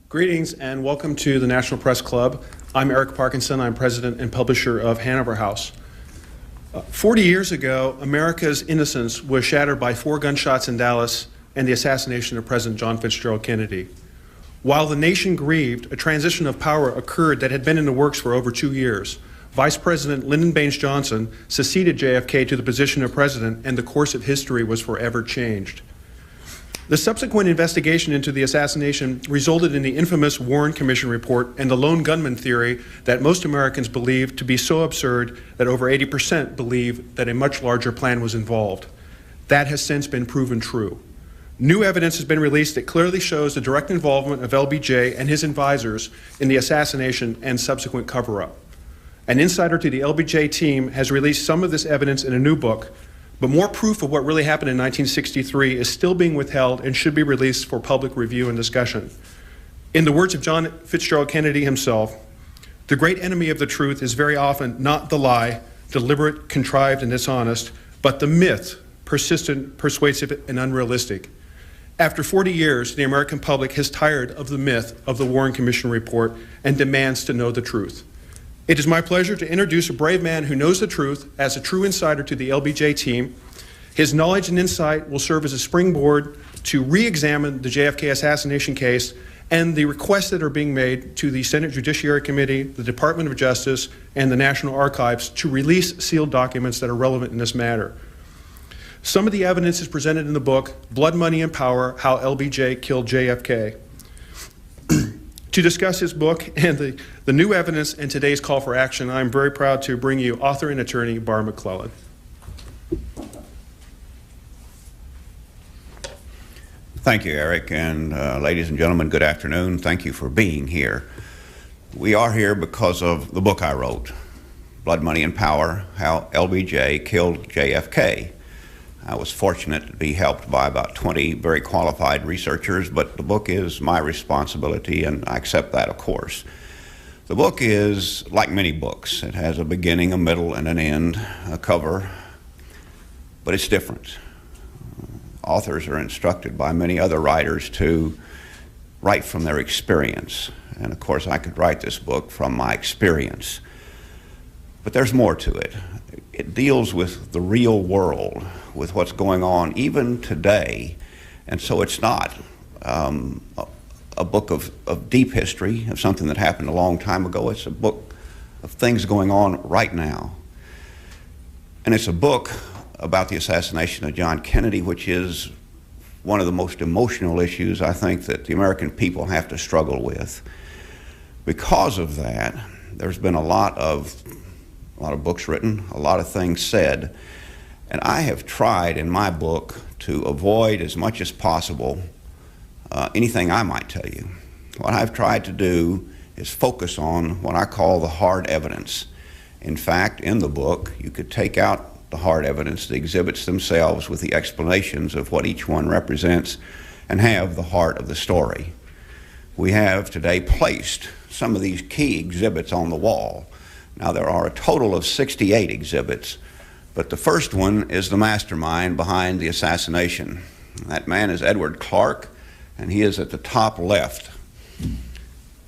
Greetings and welcome to the National Press Club. I'm Eric Parkinson. I'm president and publisher of Hanover House. 40 years ago, America's innocence was shattered by 4 gunshots in Dallas and the assassination of President John Fitzgerald Kennedy. While the nation grieved, a transition of power occurred that had been in the works for over 2 years. Vice President Lyndon B. Johnson succeeded JFK to the position of president, and the course of history was forever changed. The subsequent investigation into the assassination resulted in the infamous Warren Commission report and the lone gunman theory that most Americans believe to be so absurd that over 80% believe that a much larger plan was involved. That has since been proven true. New evidence has been released that clearly shows the direct involvement of LBJ and his advisors in the assassination and subsequent cover-up. An insider to the LBJ team has released some of this evidence in a new book, but more proof of what really happened in 1963 is still being withheld and should be released for public review and discussion. In the words of John Fitzgerald Kennedy himself, the great enemy of the truth is very often not the lie, deliberate, contrived, and dishonest, but the myth, persistent, persuasive, and unrealistic. After 40 years, the American public has tired of the myth of the Warren Commission report and demands to know the truth. It is my pleasure to introduce a brave man who knows the truth as a true insider to the LBJ team. His knowledge and insight will serve as a springboard to re-examine the JFK assassination case and the requests that are being made to the Senate Judiciary Committee, the Department of Justice, and the National Archives to release sealed documents that are relevant in this matter. Some of the evidence is presented in the book, Blood, Money, and Power: How LBJ Killed JFK. To discuss his book and the new evidence and today's call for action, I'm very proud to bring you author and attorney Barr McClellan. Thank you, Eric, and ladies and gentlemen, good afternoon. Thank you for being here. We are here because of the book I wrote, Blood, Money, and Power: How LBJ Killed JFK. I was fortunate to be helped by about 20 very qualified researchers, but the book is my responsibility, and I accept that, of course. The book is like many books. It has a beginning, a middle, and an end, a cover, but it's different. Authors are instructed by many other writers to write from their experience, and of course I could write this book from my experience. But there's more to it. It deals with the real world, with what's going on even today, and so it's not a book of deep history, of something that happened a long time ago. It's a book of things going on right now. And it's a book about the assassination of John Kennedy, which is one of the most emotional issues I think that the American people have to struggle with. Because of that, there's been a lot of books written, a lot of things said, and I have tried in my book to avoid as much as possible anything I might tell you. What I've tried to do is focus on what I call the hard evidence. In fact, in the book, you could take out the hard evidence, the exhibits themselves with the explanations of what each one represents, and have the heart of the story. We have today placed some of these key exhibits on the wall. Now, there are a total of 68 exhibits, but the first one is the mastermind behind the assassination. That man is Edward Clark, and he is at the top left.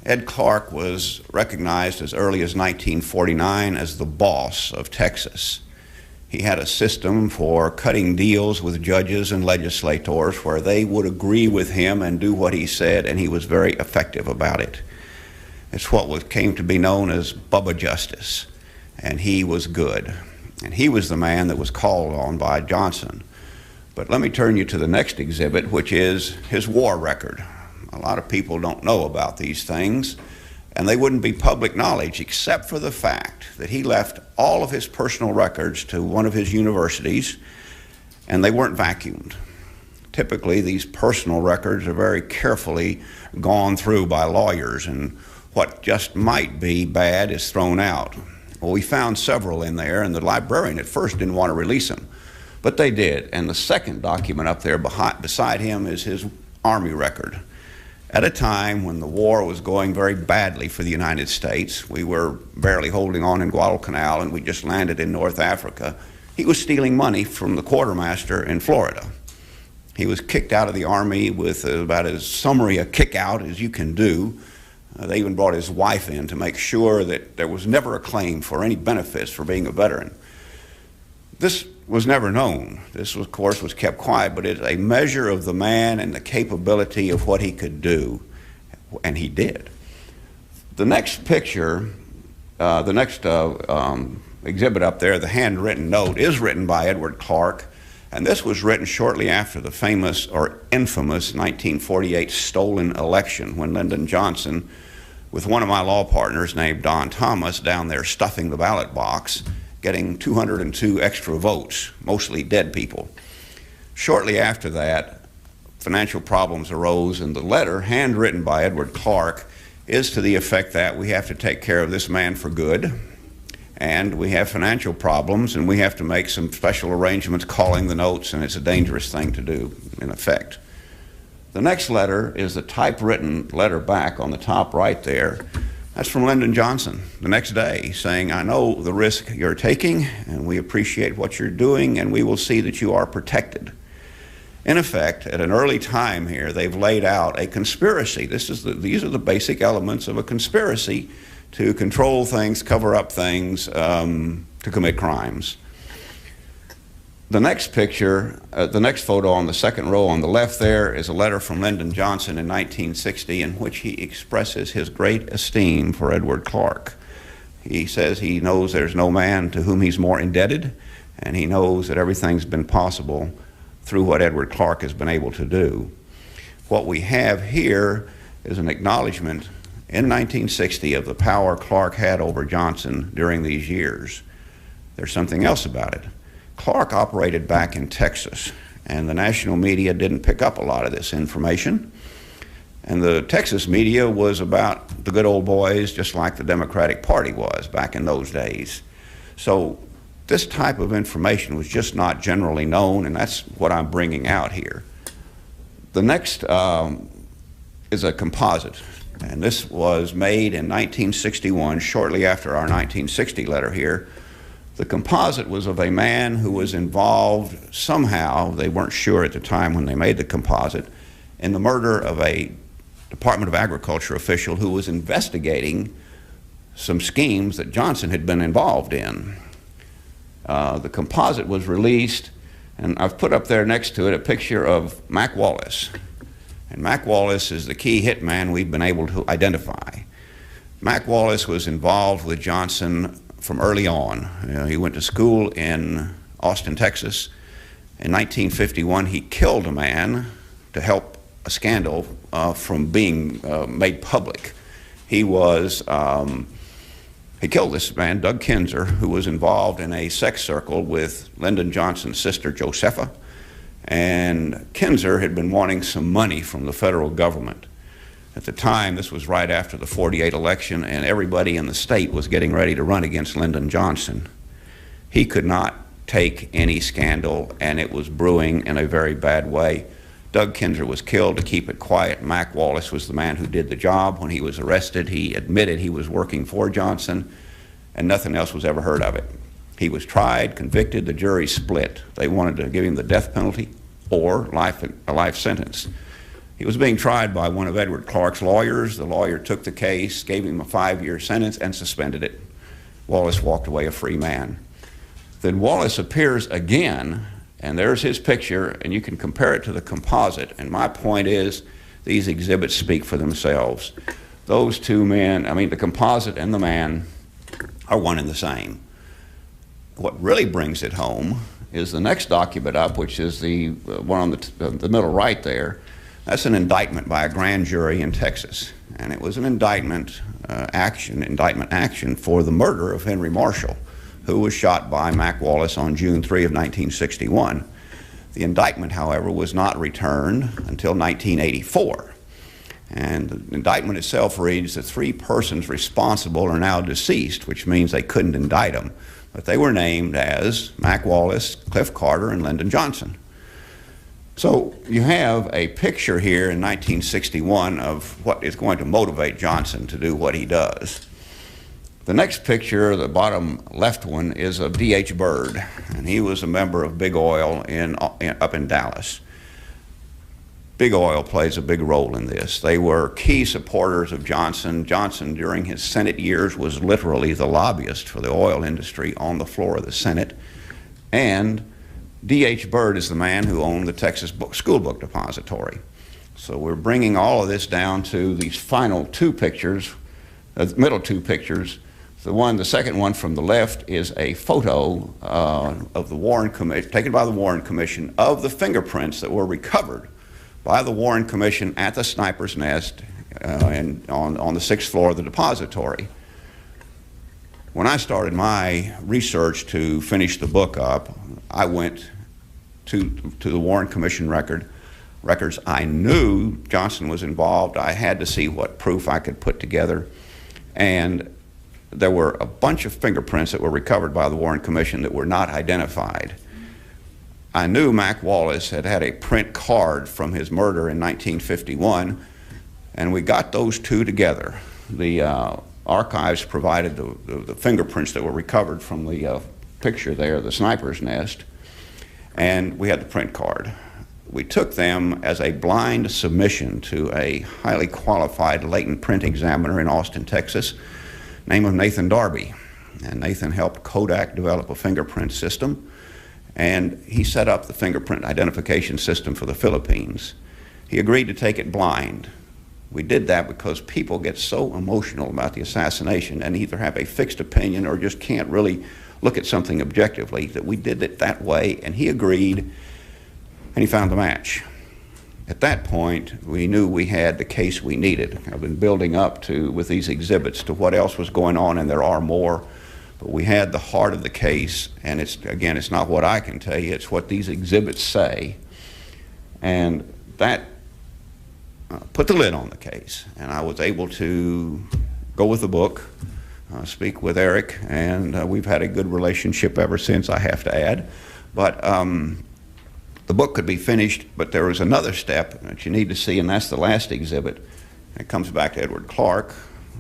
Ed Clark was recognized as early as 1949 as the boss of Texas. He had a system for cutting deals with judges and legislators where they would agree with him and do what he said, and he was very effective about it. It's what came to be known as Bubba Justice, and he was good. And he was the man that was called on by Johnson. But let me turn you to the next exhibit, which is his war record. A lot of people don't know about these things, and they wouldn't be public knowledge except for the fact that he left all of his personal records to one of his universities, and they weren't vacuumed. Typically, these personal records are very carefully gone through by lawyers, and what just might be bad is thrown out. Well, we found several in there, and the librarian at first didn't want to release them, but they did. And the second document up there beside him is his Army record. At a time when the war was going very badly for the United States, we were barely holding on in Guadalcanal, and we just landed in North Africa. He was stealing money from the quartermaster in Florida. He was kicked out of the Army with about as summary a kick out as you can do. They even brought his wife in to make sure that there was never a claim for any benefits for being a veteran. This was never known. This, of course, was kept quiet, but it's a measure of the man and the capability of what he could do, and he did. The next picture, the next exhibit up there, the handwritten note, is written by Edward Clark, and this was written shortly after the famous or infamous 1948 stolen election, when Lyndon Johnson, with one of my law partners named Don Thomas, down there stuffing the ballot box, getting 202 extra votes, mostly dead people. Shortly after that, financial problems arose, and the letter, handwritten by Edward Clark, is to the effect that we have to take care of this man for good, and we have financial problems, and we have to make some special arrangements calling the notes, and it's a dangerous thing to do, in effect. The next letter is the typewritten letter back on the top right there. That's from Lyndon Johnson the next day, saying, I know the risk you're taking, and we appreciate what you're doing, and we will see that you are protected. In effect, at an early time here, they've laid out a conspiracy. These are the basic elements of a conspiracy to control things, cover up things, to commit crimes. The next picture, the next photo on the second row on the left there, is a letter from Lyndon Johnson in 1960 in which he expresses his great esteem for Edward Clark. He says he knows there's no man to whom he's more indebted, and he knows that everything's been possible through what Edward Clark has been able to do. What we have here is an acknowledgement in 1960 of the power Clark had over Johnson during these years. There's something else about it. Clark operated back in Texas, and the national media didn't pick up a lot of this information. And the Texas media was about the good old boys, just like the Democratic Party was back in those days. So this type of information was just not generally known, and that's what I'm bringing out here. The next is a composite, and this was made in 1961, shortly after our 1960 letter here. The composite was of a man who was involved somehow, they weren't sure at the time when they made the composite, in the murder of a Department of Agriculture official who was investigating some schemes that Johnson had been involved in. The composite was released, and I've put up there next to it a picture of Mac Wallace. And Mac Wallace is the key hitman we've been able to identify. Mac Wallace was involved with Johnson from early on. He went to school in Austin, Texas. In 1951, he killed a man to help a scandal from being made public. He killed this man, Doug Kinzer, who was involved in a sex circle with Lyndon Johnson's sister, Josepha. And Kinzer had been wanting some money from the federal government. At the time, this was right after the '48 election, and everybody in the state was getting ready to run against Lyndon Johnson. He could not take any scandal, and it was brewing in a very bad way. Doug Kinzer was killed to keep it quiet. Mac Wallace was the man who did the job. When he was arrested, he admitted he was working for Johnson, and nothing else was ever heard of it. He was tried, convicted, the jury split. They wanted to give him the death penalty or a life sentence. He was being tried by one of Edward Clark's lawyers. The lawyer took the case, gave him a 5-year sentence, and suspended it. Wallace walked away a free man. Then Wallace appears again, and there's his picture, and you can compare it to the composite. And my point is, these exhibits speak for themselves. Those two men, I mean, the composite and the man are one and the same. What really brings it home is the next document up, which is the one on the middle right there. That's an indictment by a grand jury in Texas, and it was an indictment action for the murder of Henry Marshall, who was shot by Mac Wallace on June 3 of 1961. The indictment, however, was not returned until 1984. And the indictment itself reads that 3 persons responsible are now deceased, which means they couldn't indict them. But they were named as Mac Wallace, Cliff Carter, and Lyndon Johnson. So you have a picture here in 1961 of what is going to motivate Johnson to do what he does. The next picture, the bottom left one, is of D.H. Byrd, and he was a member of Big Oil up in Dallas. Big oil plays a big role in this. They were key supporters of Johnson. Johnson, during his Senate years, was literally the lobbyist for the oil industry on the floor of the Senate. And D.H. Byrd is the man who owned the Texas School Book Depository. So we're bringing all of this down to these final two pictures, the middle two pictures. The second one from the left is a photo of the Warren Commission, taken by the Warren Commission, of the fingerprints that were recovered by the Warren Commission at the Sniper's Nest and on the 6th floor of the depository. When I started my research to finish the book up, I went to the Warren Commission records. I knew Johnson was involved. I had to see what proof I could put together. And there were a bunch of fingerprints that were recovered by the Warren Commission that were not identified. I knew Mac Wallace had had a print card from his murder in 1951, and we got those two together. The archives provided the fingerprints that were recovered from the picture there, the Sniper's Nest, and we had the print card. We took them as a blind submission to a highly qualified latent print examiner in Austin, Texas, name of Nathan Darby. And Nathan helped Kodak develop a fingerprint system, and he set up the fingerprint identification system for the Philippines. He agreed to take it blind. We did that because people get so emotional about the assassination and either have a fixed opinion or just can't really look at something objectively, that we did it that way, and he agreed, and he found the match. At that point, we knew we had the case we needed. I've been building up to, with these exhibits, to what else was going on, and there are more. But we had the heart of the case, and again, it's not what I can tell you, it's what these exhibits say. And that put the lid on the case, and I was able to go with the book, speak with Eric, and we've had a good relationship ever since, I have to add. But the book could be finished, but there was another step that you need to see, and that's the last exhibit. It comes back to Edward Clark,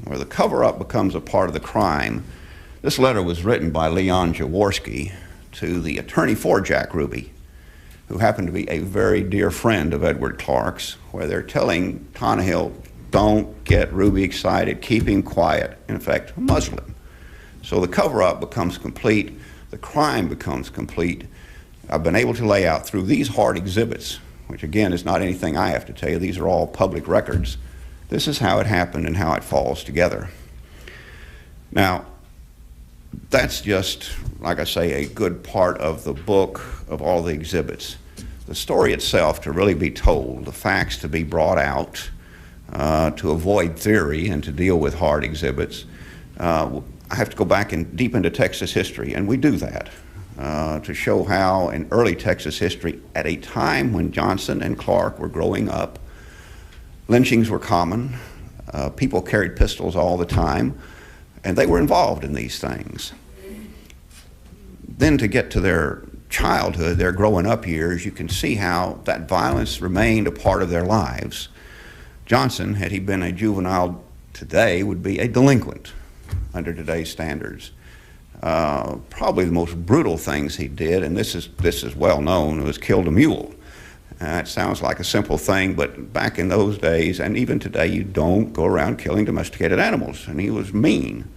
where the cover-up becomes a part of the crime. This letter was written by Leon Jaworski to the attorney for Jack Ruby, who happened to be a very dear friend of Edward Clark's, where they're telling Tannehill, don't get Ruby excited, keep him quiet, in effect, muzzle him. So the cover-up becomes complete, the crime becomes complete. I've been able to lay out through these hard exhibits, which again is not anything I have to tell you, these are all public records. This is how it happened and how it falls together. Now, that's just, like I say, a good part of the book, of all the exhibits. The story itself to really be told, the facts to be brought out, to avoid theory and to deal with hard exhibits. I have to go back deep into Texas history, and we do that. To show how in early Texas history, at a time when Johnson and Clark were growing up, lynchings were common, people carried pistols all the time, and they were involved in these things. Then to get to their childhood, their growing up years, you can see how that violence remained a part of their lives. Johnson, had he been a juvenile today, would be a delinquent under today's standards. Probably the most brutal things he did, and this is well known, was killed a mule. It sounds like a simple thing, but back in those days, and even today, you don't go around killing domesticated animals, and he was mean.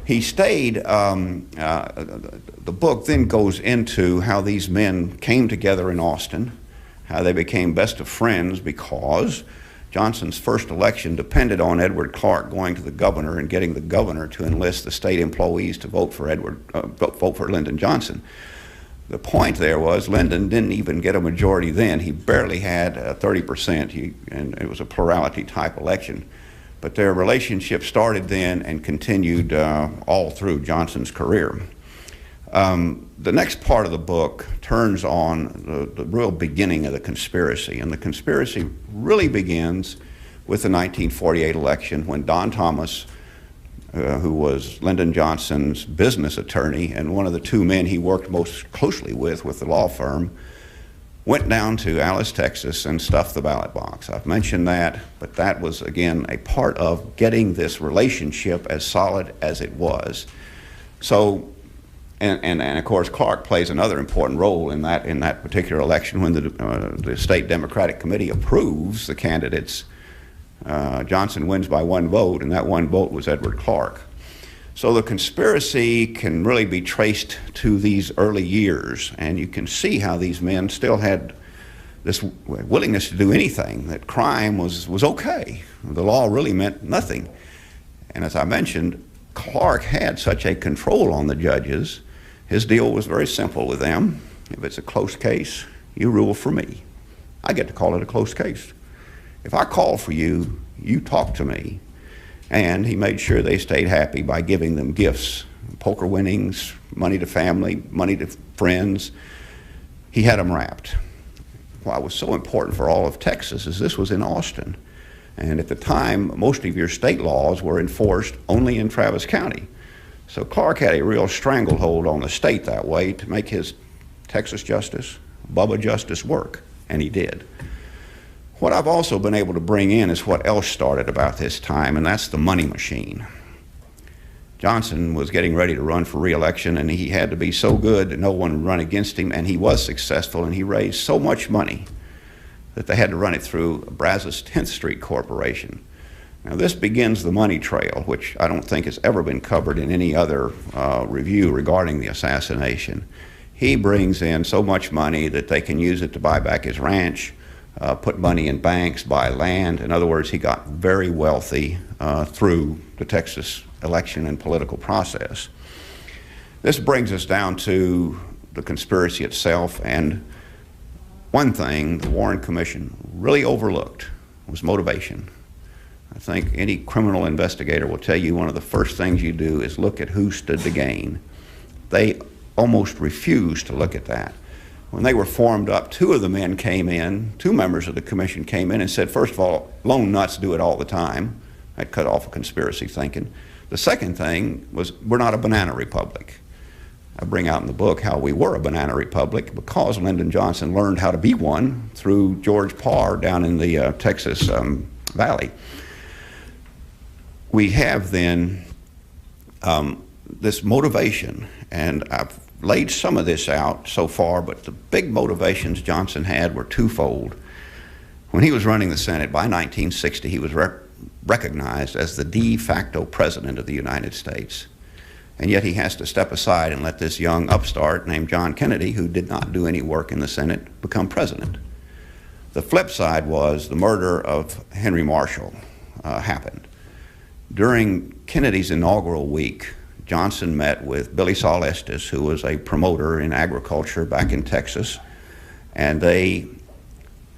He stayed, the book then goes into how these men came together in Austin, how they became best of friends because Johnson's first election depended on Edward Clark going to the governor and getting the governor to enlist the state employees to vote for Lyndon Johnson. The point there was Lyndon didn't even get a majority then. He barely had 30%, and it was a plurality type election. But their relationship started then and continued all through Johnson's career. The next part of the book turns on the real beginning of the conspiracy, and the conspiracy really begins with the 1948 election when Don Thomas, who was Lyndon Johnson's business attorney and one of the two men he worked most closely with the law firm, went down to Alice, Texas and stuffed the ballot box. I've mentioned that, but that was, again, a part of getting this relationship as solid as it was. So And of course, Clark plays another important role in that particular election when the state Democratic Committee approves the candidates. Johnson wins by 1 vote, and that 1 vote was Edward Clark. So the conspiracy can really be traced to these early years, and you can see how these men still had this willingness to do anything, that crime was okay. The law really meant nothing. And as I mentioned, Clark had such a control on the judges. His deal was very simple with them. If it's a close case, you rule for me. I get to call it a close case. If I call for you, you talk to me. And he made sure they stayed happy by giving them gifts, poker winnings, money to family, money to friends. He had them wrapped. Why it was so important for all of Texas is this was in Austin. And at the time, most of your state laws were enforced only in Travis County. So Clark had a real stranglehold on the state that way to make his Texas justice, Bubba justice work, and he did. What I've also been able to bring in is what else started about this time, and that's the money machine. Johnson was getting ready to run for re-election, and he had to be so good that no one would run against him, and he was successful, and he raised so much money that they had to run it through Brazos 10th Street Corporation. Now this begins the money trail, which I don't think has ever been covered in any other review regarding the assassination. He brings in so much money that they can use it to buy back his ranch, put money in banks, buy land. In other words, he got very wealthy through the Texas election and political process. This brings us down to the conspiracy itself, and one thing the Warren Commission really overlooked was motivation. I think any criminal investigator will tell you one of the first things you do is look at who stood to gain. They almost refused to look at that. When they were formed up, 2 of the men came in, 2 members of the commission came in and said, first of all, lone nuts do it all the time. That cut off a conspiracy thinking. The second thing was, we're not a banana republic. I bring out in the book how we were a banana republic because Lyndon Johnson learned how to be one through George Parr down in the Texas Valley. We have then this motivation, and I've laid some of this out so far, but the big motivations Johnson had were twofold. When he was running the Senate, by 1960, he was recognized as the de facto president of the United States. And yet he has to step aside and let this young upstart named John Kennedy, who did not do any work in the Senate, become president. The flip side was the murder of Henry Marshall happened. During Kennedy's inaugural week, Johnson met with Billy Saul Estes, who was a promoter in agriculture back in Texas, and they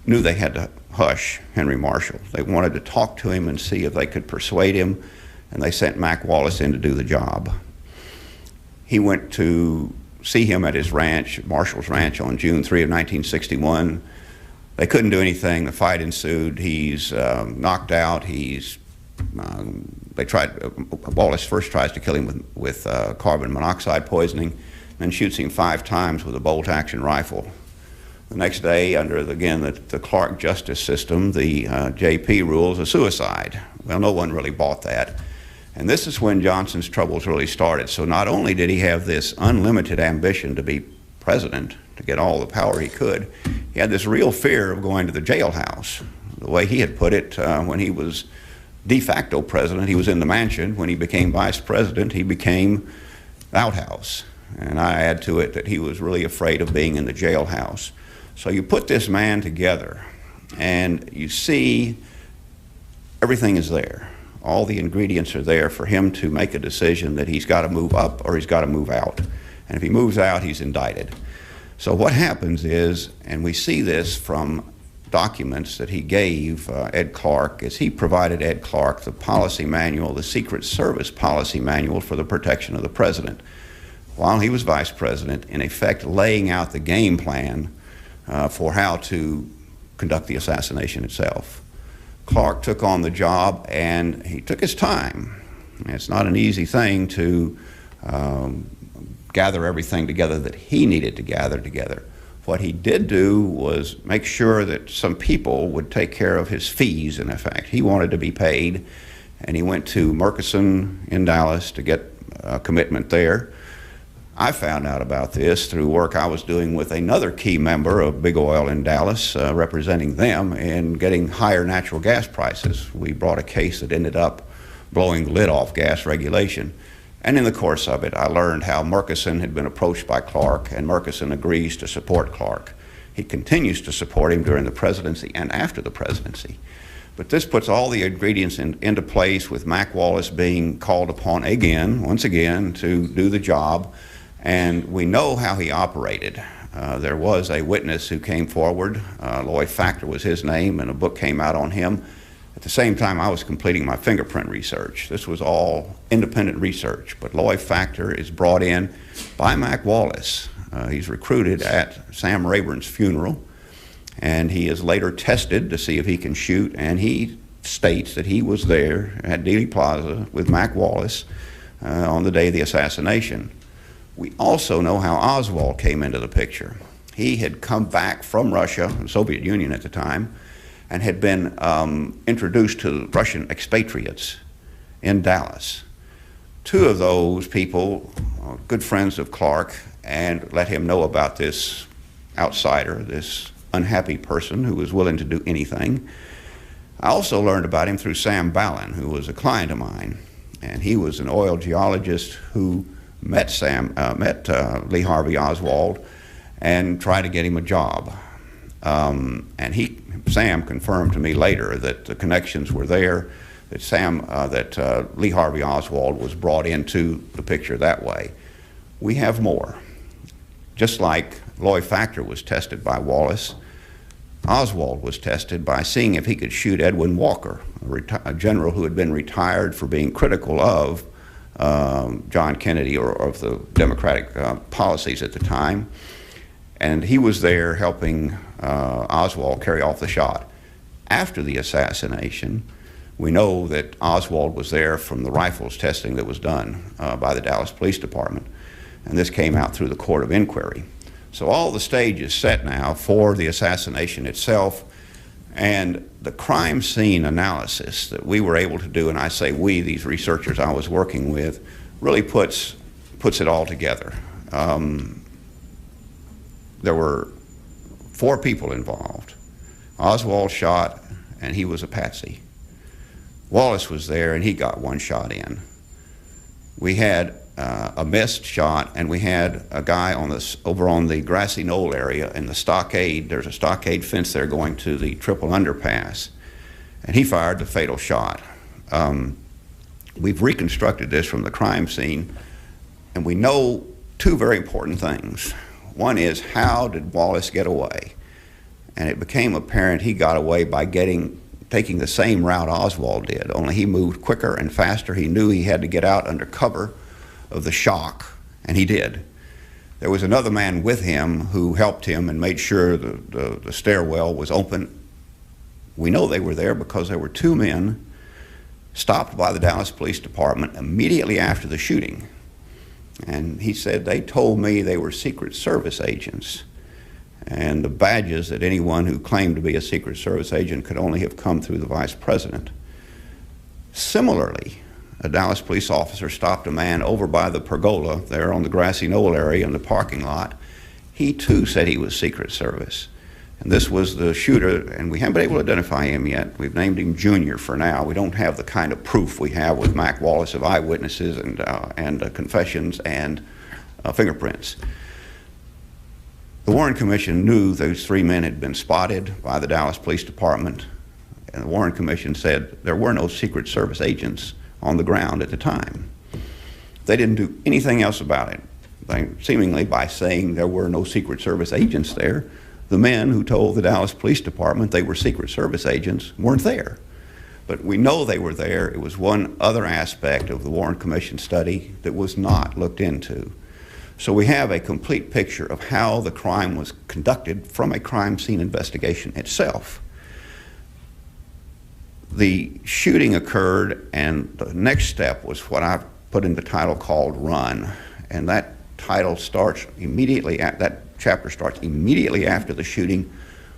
knew they had to hush Henry Marshall. They wanted to talk to him and see if they could persuade him, and they sent Mac Wallace in to do the job. He went to see him at his ranch, Marshall's Ranch, on June 3 of 1961. They couldn't do anything. The fight ensued. He's knocked out. Wallace first tries to kill him with carbon monoxide poisoning, then shoots him 5 times with a bolt-action rifle. The next day, under, again, the Clark justice system, the JP rules a suicide. Well, no one really bought that. And this is when Johnson's troubles really started. So not only did he have this unlimited ambition to be president, to get all the power he could, he had this real fear of going to the jailhouse. The way he had put it, when he was de facto president, he was in the mansion. When he became vice president, he became the outhouse. And I add to it that he was really afraid of being in the jailhouse. So you put this man together, and you see everything is there. All the ingredients are there for him to make a decision that he's got to move up or he's got to move out. And if he moves out, he's indicted. So what happens is, and we see this from documents that he gave Ed Clark, is he provided Ed Clark the policy manual, the Secret Service policy manual for the protection of the president, while he was vice president, in effect laying out the game plan for how to conduct the assassination itself. Clark took on the job, and he took his time. It's not an easy thing to gather everything together that he needed to gather together. What he did do was make sure that some people would take care of his fees, in effect. He wanted to be paid, and he went to Murchison in Dallas to get a commitment there. I found out about this through work I was doing with another key member of Big Oil in Dallas, representing them in getting higher natural gas prices. We brought a case that ended up blowing the lid off gas regulation. And in the course of it, I learned how Murchison had been approached by Clark, and Murchison agrees to support Clark. He continues to support him during the presidency and after the presidency. But this puts all the ingredients into place, with Mac Wallace being called upon again, once again, to do the job. And we know how he operated. There was a witness who came forward. Lloyd Factor was his name, and a book came out on him. At the same time, I was completing my fingerprint research. This was all independent research, but Lloyd Factor is brought in by Mac Wallace. He's recruited at Sam Rayburn's funeral, and he is later tested to see if he can shoot, and he states that he was there at Dealey Plaza with Mac Wallace on the day of the assassination. We also know how Oswald came into the picture. He had come back from Russia, the Soviet Union at the time, and had been introduced to Russian expatriates in Dallas. Two of those people, good friends of Clark, and let him know about this outsider, this unhappy person who was willing to do anything. I also learned about him through Sam Ballin, who was a client of mine, and he was an oil geologist who met Lee Harvey Oswald and tried to get him a job. And Sam confirmed to me later that the connections were there, that Lee Harvey Oswald was brought into the picture that way. We have more. Just like Lloyd Factor was tested by Wallace, Oswald was tested by seeing if he could shoot Edwin Walker, a general who had been retired for being critical of John Kennedy or of the Democratic policies at the time. And he was there helping Oswald carry off the shot. After the assassination, we know that Oswald was there from the rifles testing that was done by the Dallas Police Department. And this came out through the court of inquiry. So all the stage is set now for the assassination itself, and the crime scene analysis that we were able to do, and I say we, these researchers I was working with, really puts it all together. There were 4 people involved. Oswald shot, and he was a patsy. Wallace was there, and he got 1 shot in. We had a missed shot, and we had a guy over on the grassy knoll area in the stockade. There's a stockade fence there going to the triple underpass, and he fired the fatal shot. We've reconstructed this from the crime scene, and we know 2 very important things. One is, how did Wallace get away? And it became apparent he got away by taking the same route Oswald did, only he moved quicker and faster. He knew he had to get out under cover of the shock, and he did. There was another man with him who helped him and made sure the stairwell was open. We know they were there because there were 2 men stopped by the Dallas Police Department immediately after the shooting. And he said, they told me they were Secret Service agents, and the badges that anyone who claimed to be a Secret Service agent could only have come through the vice president. Similarly, a Dallas police officer stopped a man over by the pergola there on the grassy knoll area in the parking lot. He too said he was Secret Service. And this was the shooter, and we haven't been able to identify him yet. We've named him Junior for now. We don't have the kind of proof we have with Mac Wallace of eyewitnesses and confessions and fingerprints. The Warren Commission knew those 3 men had been spotted by the Dallas Police Department, and the Warren Commission said there were no Secret Service agents on the ground at the time. They didn't do anything else about it. Seemingly by saying there were no Secret Service agents there, the men who told the Dallas Police Department they were Secret Service agents weren't there. But we know they were there. It was one other aspect of the Warren Commission study that was not looked into. So we have a complete picture of how the crime was conducted from a crime scene investigation itself. The shooting occurred, and the next step was what I've put in the title called Run. And that title starts immediately, that chapter starts immediately after the shooting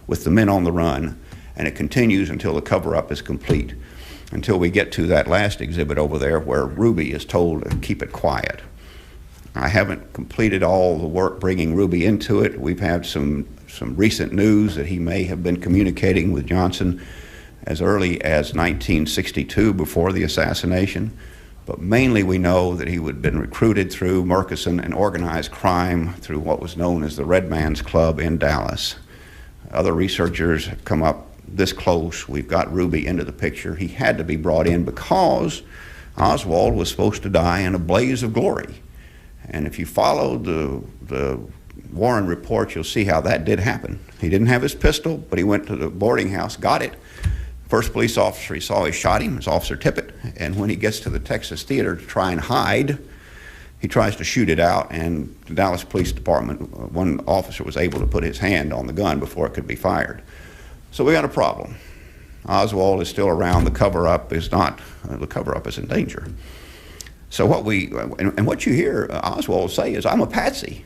with the men on the run, and it continues until the cover-up is complete, until we get to that last exhibit over there where Ruby is told to keep it quiet. I haven't completed all the work bringing Ruby into it. We've had some recent news that he may have been communicating with Johnson as early as 1962, before the assassination. But mainly we know that he had been recruited through Murchison and organized crime through what was known as the Red Man's Club in Dallas. Other researchers have come up this close. We've got Ruby into the picture. He had to be brought in because Oswald was supposed to die in a blaze of glory. And if you follow the Warren report, you'll see how that did happen. He didn't have his pistol, but he went to the boarding house, got it. First police officer he saw, he shot him. It was Officer Tippett. And when he gets to the Texas Theater to try and hide, he tries to shoot it out, and the Dallas Police Department, one officer was able to put his hand on the gun before it could be fired. So we got a problem. Oswald is still around. The cover-up is not, the cover-up is in danger. So what what you hear Oswald say is, I'm a patsy.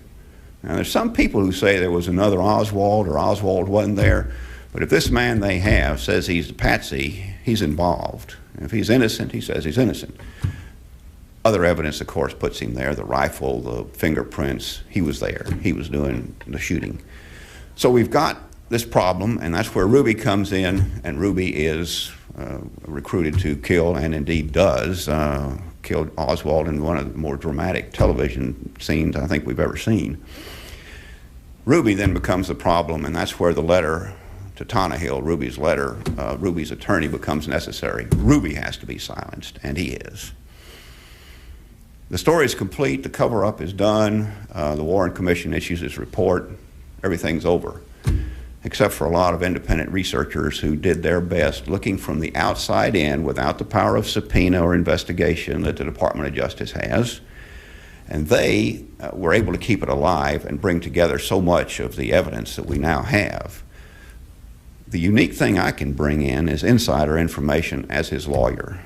Now there's some people who say there was another Oswald or Oswald wasn't there, but if this man they have says he's a patsy, he's involved. And if he's innocent, he says he's innocent. Other evidence, of course, puts him there, the rifle, the fingerprints. He was there. He was doing the shooting. So we've got this problem, and that's where Ruby comes in, and Ruby is recruited to kill, and indeed does, killed Oswald in one of the more dramatic television scenes I think we've ever seen. Ruby then becomes the problem, and that's where the letter to Tannehill, Ruby's letter, Ruby's attorney, becomes necessary. Ruby has to be silenced, and he is. The story is complete. The cover-up is done. The Warren Commission issues its report. Everything's over, except for a lot of independent researchers who did their best looking from the outside in without the power of subpoena or investigation that the Department of Justice has. And they were able to keep it alive and bring together so much of the evidence that we now have. The unique thing I can bring in is insider information as his lawyer.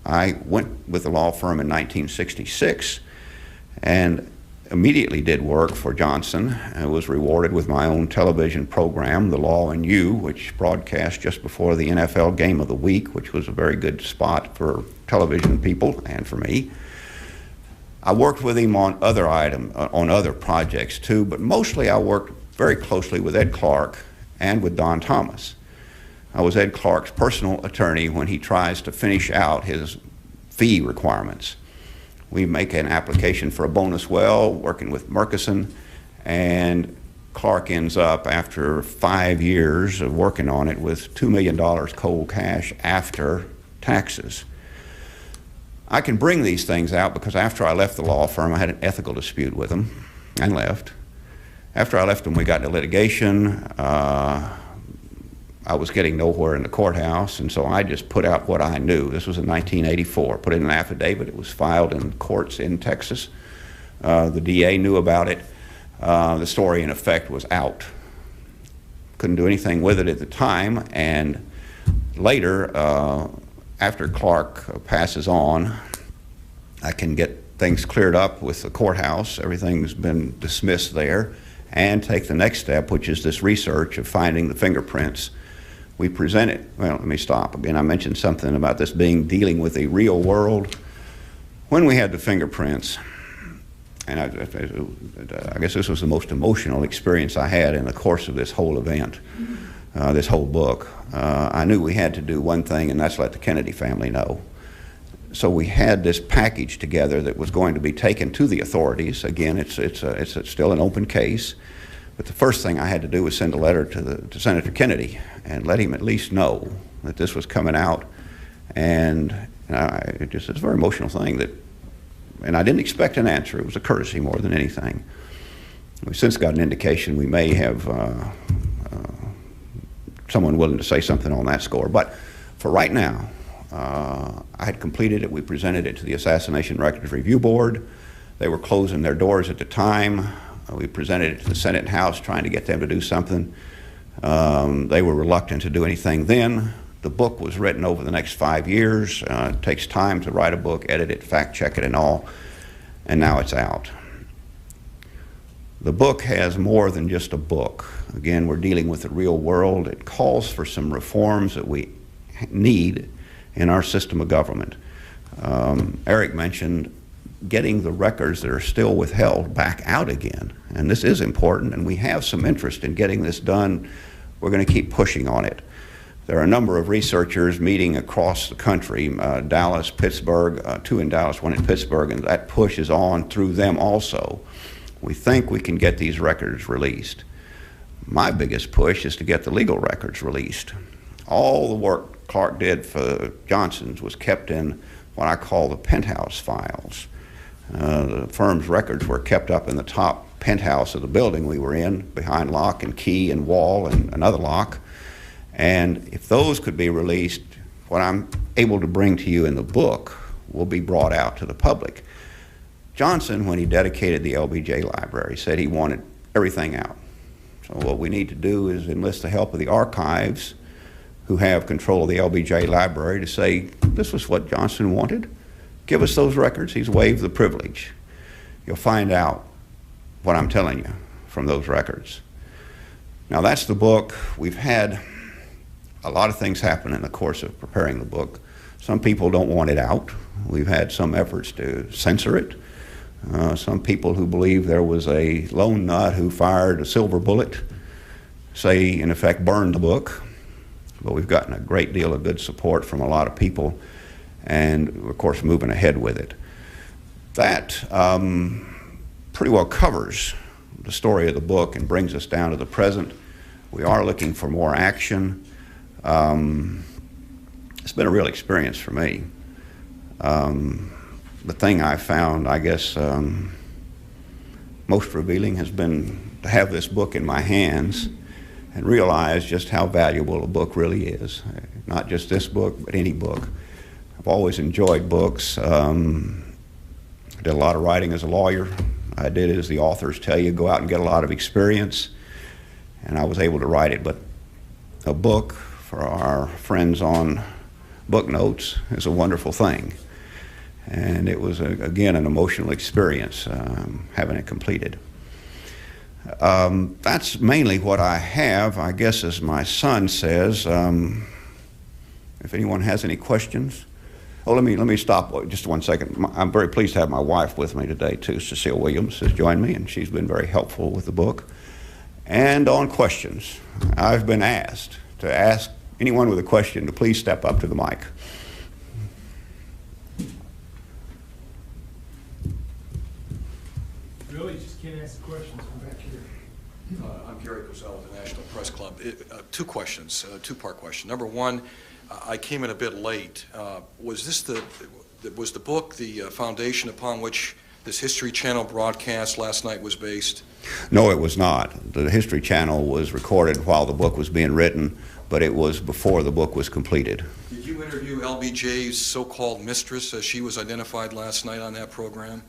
I went with the law firm in 1966 and immediately did work for Johnson. I was rewarded with my own television program, The Law and You, which broadcast just before the NFL Game of the Week, which was a very good spot for television people and for me. I worked with him on other projects too, but mostly I worked very closely with Ed Clark and with Don Thomas. I was Ed Clark's personal attorney when he tries to finish out his fee requirements. We make an application for a bonus well, working with Murchison, and Clark ends up, after 5 years of working on it, with $2 million cold cash after taxes. I can bring these things out because after I left the law firm, I had an ethical dispute with them and left. After I left them, we got into litigation. I was getting nowhere in the courthouse, and so I just put out what I knew. This was in 1984. Put in an affidavit. It was filed in courts in Texas. The DA knew about it. The story, in effect, was out. Couldn't do anything with it at the time, and later, after Clark passes on, I can get things cleared up with the courthouse. Everything's been dismissed there, and take the next step, which is this research of finding the fingerprints. We present it. Well, let me stop. Again, I mentioned something about this dealing with the real world. When we had the fingerprints, and I guess this was the most emotional experience I had in the course of this whole event, this whole book. I knew we had to do one thing, and that's let the Kennedy family know. So we had this package together that was going to be taken to the authorities. Again, it's still an open case. But the first thing I had to do was send a letter to Senator Kennedy and let him at least know that this was coming out. And it's a very emotional thing and I didn't expect an answer. It was a courtesy more than anything. We've since got an indication we may have someone willing to say something on that score. But for right now, I had completed it. We presented it to the Assassination Records Review Board. They were closing their doors at the time. We presented it to the Senate and House, trying to get them to do something. They were reluctant to do anything then. The book was written over the next 5 years. It takes time to write a book, edit it, fact check it and all, and now it's out. The book has more than just a book. Again, we're dealing with the real world. It calls for some reforms that we need in our system of government. Eric mentioned getting the records that are still withheld back out again. And this is important, and we have some interest in getting this done. We're going to keep pushing on it. There are a number of researchers meeting across the country, Dallas, Pittsburgh, 2 in Dallas, 1 in Pittsburgh, and that push is on through them also. We think we can get these records released. My biggest push is to get the legal records released. All the work Clark did for Johnson's was kept in what I call the penthouse files. The firm's records were kept up in the top penthouse of the building we were in, behind lock and key and wall and another lock. And if those could be released, what I'm able to bring to you in the book will be brought out to the public. Johnson, when he dedicated the LBJ library, said he wanted everything out. So what we need to do is enlist the help of the archives, who have control of the LBJ library, to say, this was what Johnson wanted. Give us those records. He's waived the privilege. You'll find out what I'm telling you from those records. Now, that's the book. We've had a lot of things happen in the course of preparing the book. Some people don't want it out. We've had some efforts to censor it. Some people who believe there was a lone nut who fired a silver bullet say, in effect, burn the book. But we've gotten a great deal of good support from a lot of people, and of course moving ahead with it. That pretty well covers the story of the book and brings us down to the present. We are looking for more action. It's been a real experience for me. The thing I found, I guess, most revealing has been to have this book in my hands and realize just how valuable a book really is. Not just this book, but any book. I've always enjoyed books. I did a lot of writing as a lawyer. I did, as the authors tell you, go out and get a lot of experience, and I was able to write it. But a book, for our friends on book notes, is a wonderful thing. And it was, again, an emotional experience having it completed. That's mainly what I have. I guess, as my son says, if anyone has any questions. Oh, let me stop just 1 second. I'm very pleased to have my wife with me today, too. Cecile Williams has joined me, and she's been very helpful with the book. And on questions, I've been asked to ask anyone with a question to please step up to the mic. Really, just can't ask the questions. Come back here. I'm Gary Cozell with the National Press Club. Two questions, two-part question. Number one, I came in a bit late. Was the book the foundation upon which this History Channel broadcast last night was based? No, it was not. The History Channel was recorded while the book was being written, but it was before the book was completed. Did you interview LBJ's so-called mistress as she was identified last night on that program?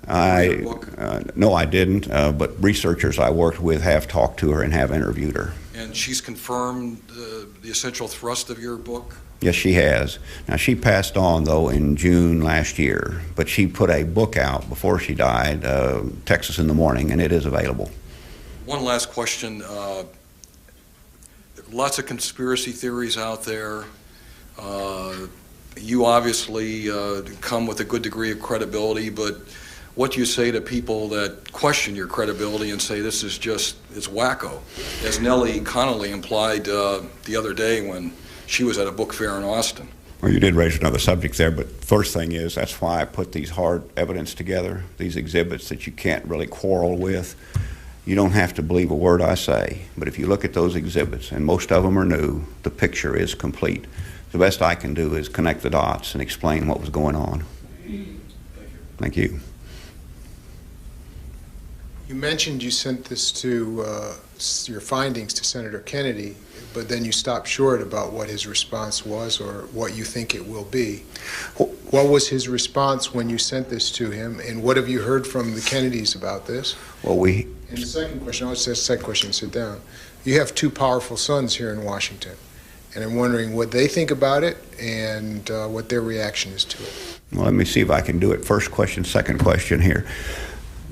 No, I didn't, but researchers I worked with have talked to her and have interviewed her. And she's confirmed the essential thrust of your book? Yes, she has. Now, she passed on, though, in June last year, but she put a book out before she died, Texas in the Morning, and it is available. One last question. Lots of conspiracy theories out there. You obviously come with a good degree of credibility, but what do you say to people that question your credibility and say this is just, it's wacko, as Nellie Connolly implied the other day when she was at a book fair in Austin? Well, you did raise another subject there, but first thing is, that's why I put these hard evidence together, these exhibits that you can't really quarrel with. You don't have to believe a word I say, but if you look at those exhibits, and most of them are new, the picture is complete. The best I can do is connect the dots and explain what was going on. Thank you. You mentioned you sent this to your findings to Senator Kennedy, but then you stopped short about what his response was or what you think it will be. What was his response when you sent this to him, and what have you heard from the Kennedys about this? Well, And the second question, I'll just ask the second question, sit down. You have two powerful sons here in Washington, and I'm wondering what they think about it and what their reaction is to it. Well, let me see if I can do it. First question, second question here.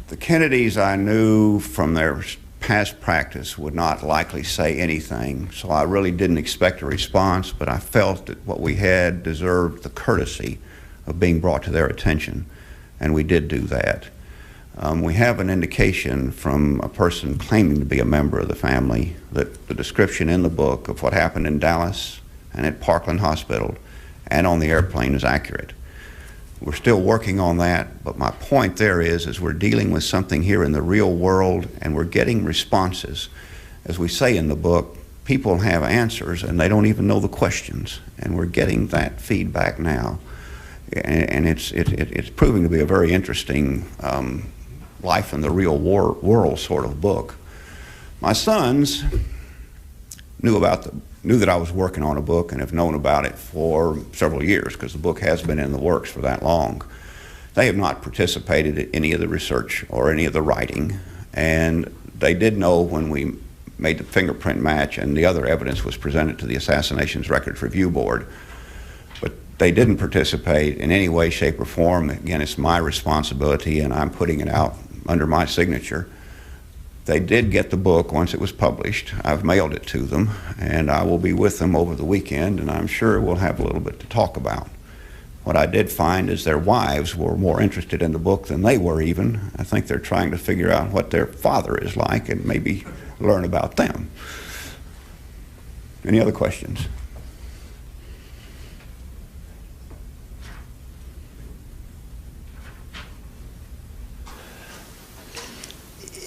The Kennedys, I knew from their past practice, would not likely say anything, so I really didn't expect a response, but I felt that what we had deserved the courtesy of being brought to their attention. and we did do that. We have an indication from a person claiming to be a member of the family that the description in the book of what happened in Dallas and at Parkland Hospital and on the airplane is accurate. We're still working on that, but my point there is we're dealing with something here in the real world, and we're getting responses. As we say in the book, people have answers and they don't even know the questions, and we're getting that feedback now. And it's proving to be a very interesting life in the real world sort of book. My sons knew that I was working on a book and have known about it for several years, because the book has been in the works for that long. They have not participated in any of the research or any of the writing, and they did know when we made the fingerprint match and the other evidence was presented to the Assassinations Records Review Board, but they didn't participate in any way, shape, or form. Again, it's my responsibility, and I'm putting it out under my signature. They did get the book once it was published. I've mailed it to them, and I will be with them over the weekend, and I'm sure we'll have a little bit to talk about. What I did find is their wives were more interested in the book than they were even. I think they're trying to figure out what their father is like and maybe learn about them. Any other questions?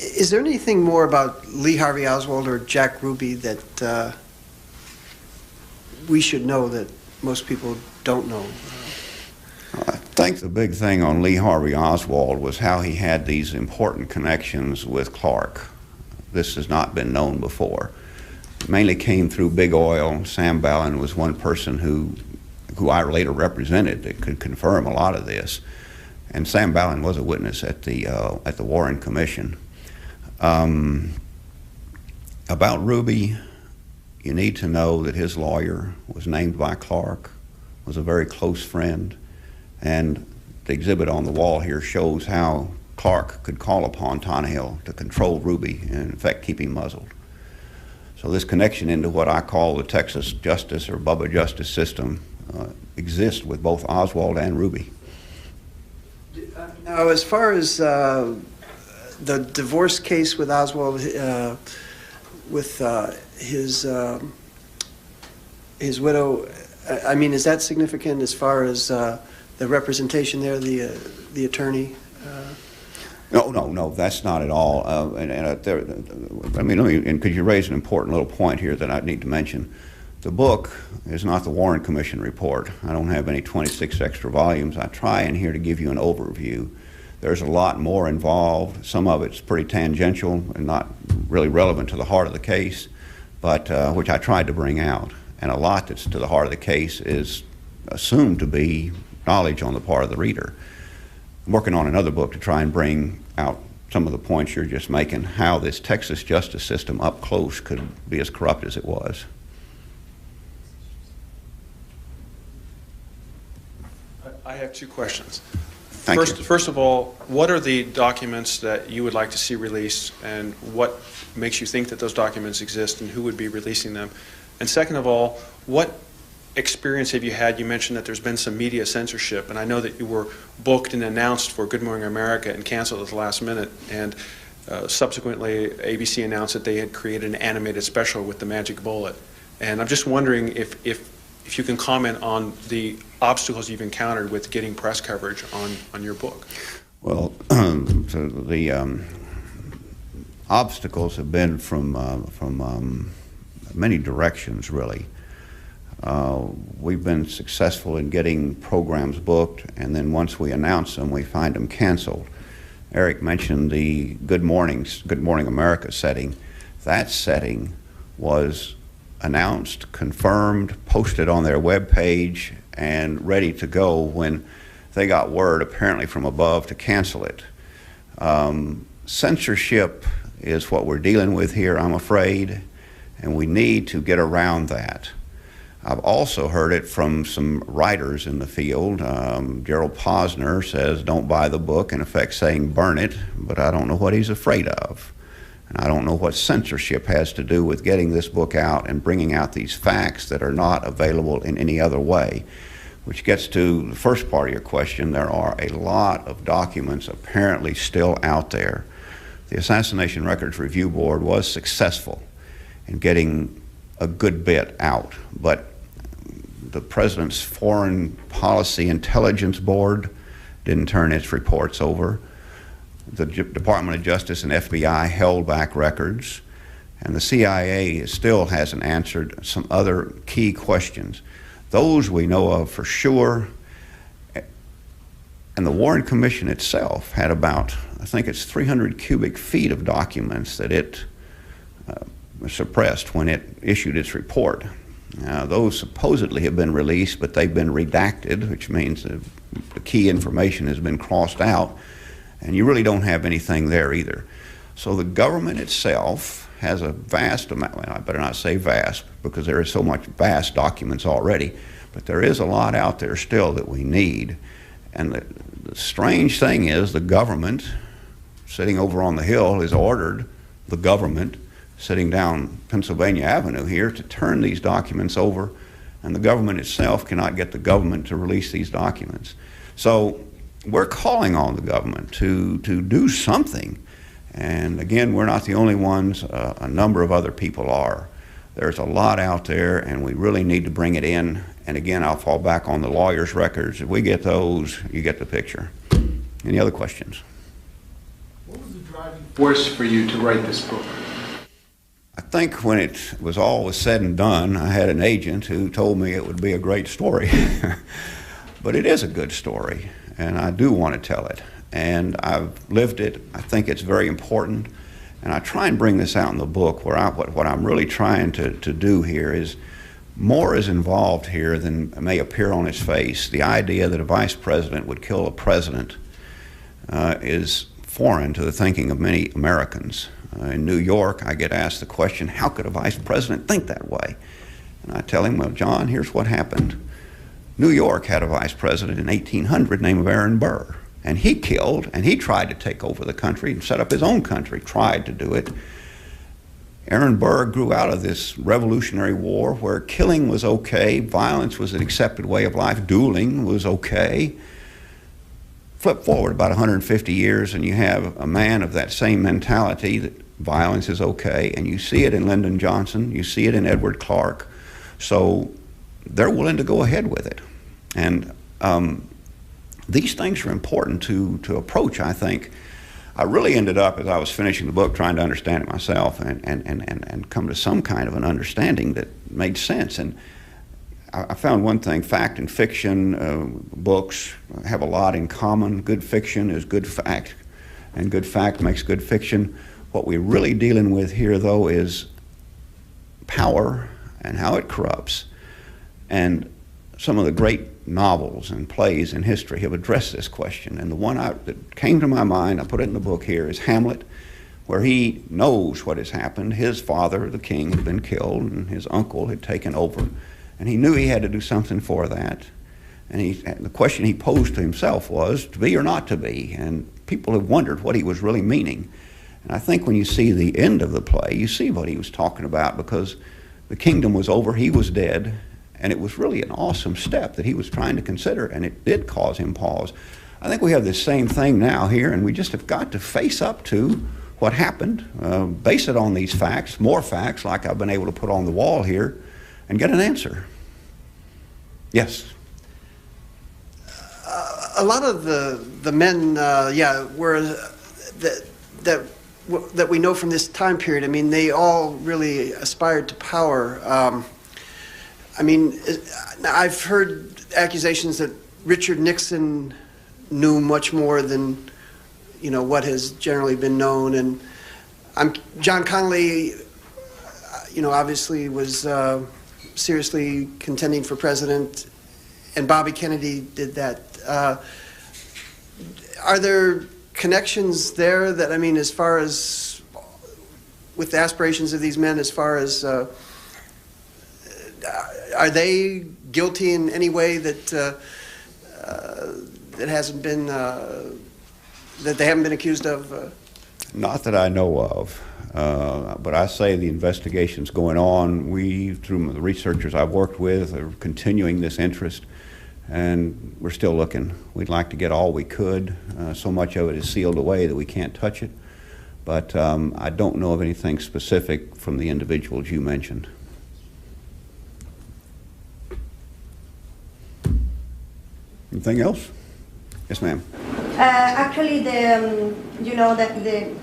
Is there anything more about Lee Harvey Oswald or Jack Ruby that we should know that most people don't know? I think the big thing on Lee Harvey Oswald was how he had these important connections with Clark. This has not been known before. It mainly came through Big Oil. Sam Ballin was one person who I later represented that could confirm a lot of this. And Sam Ballin was a witness at the Warren Commission. About Ruby, you need to know that his lawyer was named by Clark, was a very close friend, and the exhibit on the wall here shows how Clark could call upon Tannehill to control Ruby and in fact keep him muzzled. So this connection into what I call the Texas justice or Bubba justice system exists with both Oswald and Ruby. Now, as far as the divorce case with Oswald, with his widow, I mean, is that significant as far as the representation there, the attorney? No, that's not at all. Because you raise an important little point here that I need to mention. The book is not the Warren Commission report. I don't have any 26 extra volumes. I try in here to give you an overview. There's a lot more involved. Some of it's pretty tangential and not really relevant to the heart of the case, but which I tried to bring out. And a lot that's to the heart of the case is assumed to be knowledge on the part of the reader. I'm working on another book to try and bring out some of the points you're just making, how this Texas justice system up close could be as corrupt as it was. I have two questions. Thank you. First of all, what are the documents that you would like to see released, and what makes you think that those documents exist, and who would be releasing them? And second of all, what experience have you had? You mentioned that there's been some media censorship, and I know that you were booked and announced for Good Morning America and canceled at the last minute, and subsequently ABC announced that they had created an animated special with the magic bullet. And I'm just wondering if you can comment on the obstacles you've encountered with getting press coverage on your book. Well, so the obstacles have been from many directions, really. We've been successful in getting programs booked, and then once we announce them, we find them canceled. Eric mentioned the Good Morning America setting. That setting was announced, confirmed, posted on their webpage, and ready to go when they got word, apparently from above, to cancel it. Censorship is what we're dealing with here, I'm afraid, and we need to get around that. I've also heard it from some writers in the field. Gerald Posner says, don't buy the book, in effect saying burn it, but I don't know what he's afraid of. And I don't know what censorship has to do with getting this book out and bringing out these facts that are not available in any other way. which gets to the first part of your question. There are a lot of documents apparently still out there. The Assassination Records Review Board was successful in getting a good bit out, but the President's Foreign Policy Intelligence Board didn't turn its reports over. The Department of Justice and FBI held back records, and the CIA still hasn't answered some other key questions. Those we know of for sure, and the Warren Commission itself had about, I think it's 300 cubic feet of documents that it suppressed when it issued its report. Now, those supposedly have been released, but they've been redacted, which means the key information has been crossed out, and you really don't have anything there either. So the government itself has a vast amount, well, I better not say vast, because there is so much vast documents already, but there is a lot out there still that we need. And the strange thing is the government sitting over on the Hill has ordered the government sitting down Pennsylvania Avenue here to turn these documents over, and the government itself cannot get the government to release these documents. So we're calling on the government to do something. And again, we're not the only ones. A number of other people are. There's a lot out there, and we really need to bring it in. And again, I'll fall back on the lawyers' records. If we get those, you get the picture. Any other questions? What was the driving force for you to write this book? I think when it was all said and done, I had an agent who told me it would be a great story. But it is a good story, and I do want to tell it. And I've lived it. I think it's very important. And I try and bring this out in the book where what I'm really trying to do here is more is involved here than may appear on its face. The idea that a vice president would kill a president is foreign to the thinking of many Americans. In New York, I get asked the question, how could a vice president think that way? And I tell him, well, John, here's what happened. New York had a vice president in 1800 named Aaron Burr. And he killed, and he tried to take over the country and set up his own country, tried to do it. Aaron Burr grew out of this Revolutionary War where killing was okay, violence was an accepted way of life, dueling was okay. Flip forward about 150 years and you have a man of that same mentality that violence is okay, and you see it in Lyndon Johnson, you see it in Edward Clark. So they're willing to go ahead with it. And these things are important to approach, I think. I really ended up, as I was finishing the book, trying to understand it myself and come to some kind of an understanding that made sense. And I found one thing: fact and fiction books have a lot in common. Good fiction is good fact, and good fact makes good fiction. What we're really dealing with here, though, is power and how it corrupts. And some of the great novels and plays in history have addressed this question. And the one that came to my mind, I put it in the book here, is Hamlet, where he knows what has happened. His father, the king, had been killed, and his uncle had taken over. And he knew he had to do something for that. And the question he posed to himself was, to be or not to be? And people have wondered what he was really meaning. And I think when you see the end of the play, you see what he was talking about, because the kingdom was over, he was dead, and it was really an awesome step that he was trying to consider, and it did cause him pause. I think we have this same thing now here, and we just have got to face up to what happened, base it on these facts, more facts like I've been able to put on the wall here, and get an answer. Yes? A lot of the men, were that we know from this time period. I mean, they all really aspired to power. I mean, I've heard accusations that Richard Nixon knew much more than, you know, what has generally been known. And John Connally, you know, obviously was seriously contending for president, and Bobby Kennedy did that. Are there connections there that, I mean, as far as with the aspirations of these men, as far as are they guilty in any way that that hasn't been that they haven't been accused of? Not that I know of, but I say the investigation's going on. We, through the researchers I've worked with, are continuing this interest, and we're still looking. We'd like to get all we could. So much of it is sealed away that we can't touch it. But I don't know of anything specific from the individuals you mentioned. Anything else? Yes, ma'am. Actually,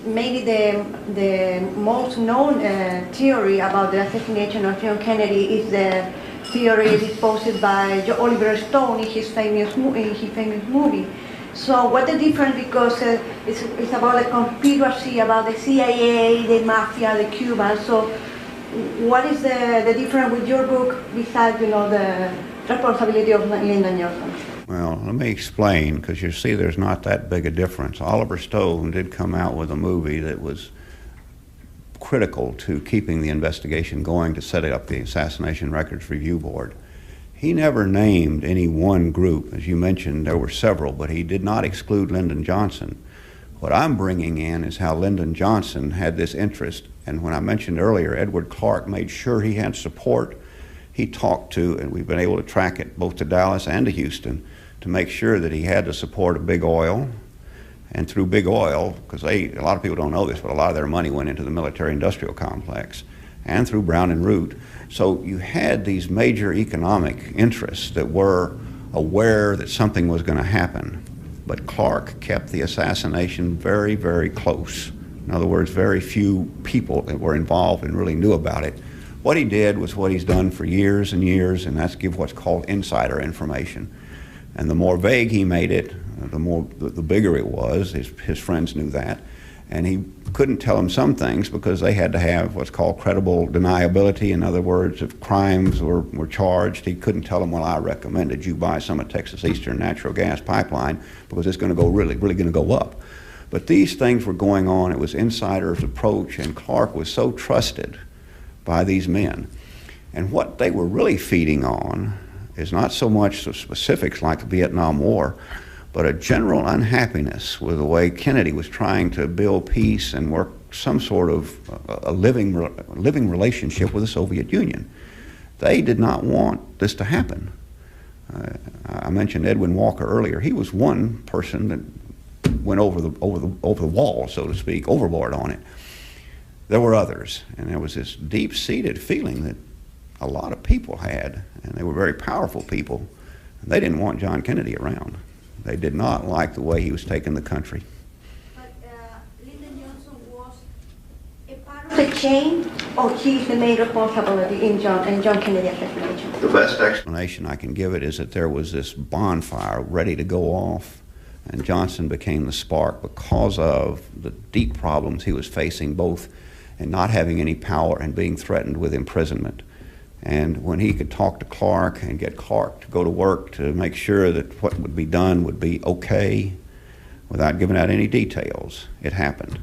maybe the most known theory about the assassination of John Kennedy is the theory disposed by Oliver Stone in his famous movie. So what the difference, because it's about a conspiracy about the CIA, the mafia, the Cubans. So what is the difference with your book besides, the responsibility of Lyndon Johnson? Well, let me explain, because you see there's not that big a difference. Oliver Stone did come out with a movie that was critical to keeping the investigation going, to set up the Assassination Records Review Board. He never named any one group. As you mentioned, there were several, but he did not exclude Lyndon Johnson. What I'm bringing in is how Lyndon Johnson had this interest, and when I mentioned earlier, Edward Clark made sure he had support. He talked to, and we've been able to track it both to Dallas and to Houston, to make sure that he had the support of Big Oil. And through Big Oil, because a lot of people don't know this, but a lot of their money went into the military-industrial complex, and through Brown and Root. So you had these major economic interests that were aware that something was going to happen. But Clark kept the assassination very, very close. In other words, very few people that were involved and really knew about it. What he did was what he's done for years and years, and that's give what's called insider information. And the more vague he made it, the bigger it was. His friends knew that. And he couldn't tell them some things because they had to have what's called credible deniability. In other words, if crimes were charged, he couldn't tell them, well, I recommended you buy some of Texas Eastern natural gas pipeline because it's going to go really going to go up. But these things were going on. It was insider's approach, and Clark was so trusted by these men. And what they were really feeding on is not so much the specifics like the Vietnam War, but a general unhappiness with the way Kennedy was trying to build peace and work some sort of a living relationship with the Soviet Union. They did not want this to happen. I mentioned Edwin Walker earlier. He was one person that went over the wall, so to speak, overboard on it. There were others, and there was this deep-seated feeling that a lot of people had, and they were very powerful people, and they didn't want John Kennedy around. They did not like the way he was taking the country. But Lyndon Johnson was a part of the chain, or he's the main responsibility in John Kennedy assassination? The best explanation I can give it is that there was this bonfire ready to go off, and Johnson became the spark because of the deep problems he was facing, both in not having any power and being threatened with imprisonment. And when he could talk to Clark and get Clark to go to work to make sure that what would be done would be okay, without giving out any details, it happened.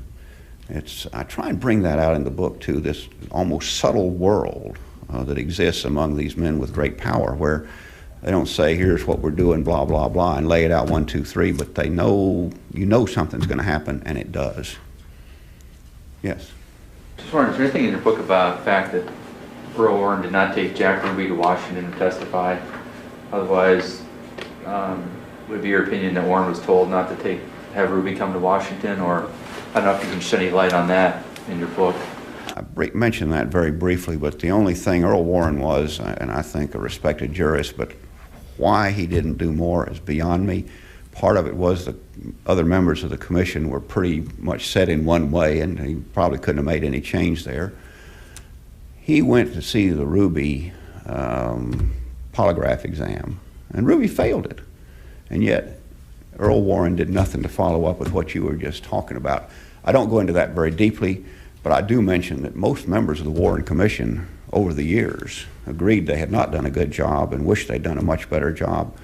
I try and bring that out in the book too, this almost subtle world that exists among these men with great power, where they don't say, here's what we're doing, blah, blah, blah, and lay it out 1, 2, 3, but they know, something's going to happen, and it does. Yes? Just wondering, is there anything in your book about the fact that Earl Warren did not take Jack Ruby to Washington to testify? Otherwise, would it be your opinion that Warren was told not to have Ruby come to Washington? Or I don't know if you can shed any light on that in your book. I mentioned that very briefly, but the only thing Earl Warren was, and I think a respected jurist, but why he didn't do more is beyond me. Part of it was the other members of the commission were pretty much set in one way, and he probably couldn't have made any change there. He went to see the Ruby polygraph exam, and Ruby failed it. And yet, Earl Warren did nothing to follow up with what you were just talking about. I don't go into that very deeply, but I do mention that most members of the Warren Commission over the years agreed they had not done a good job and wished they'd done a much better job.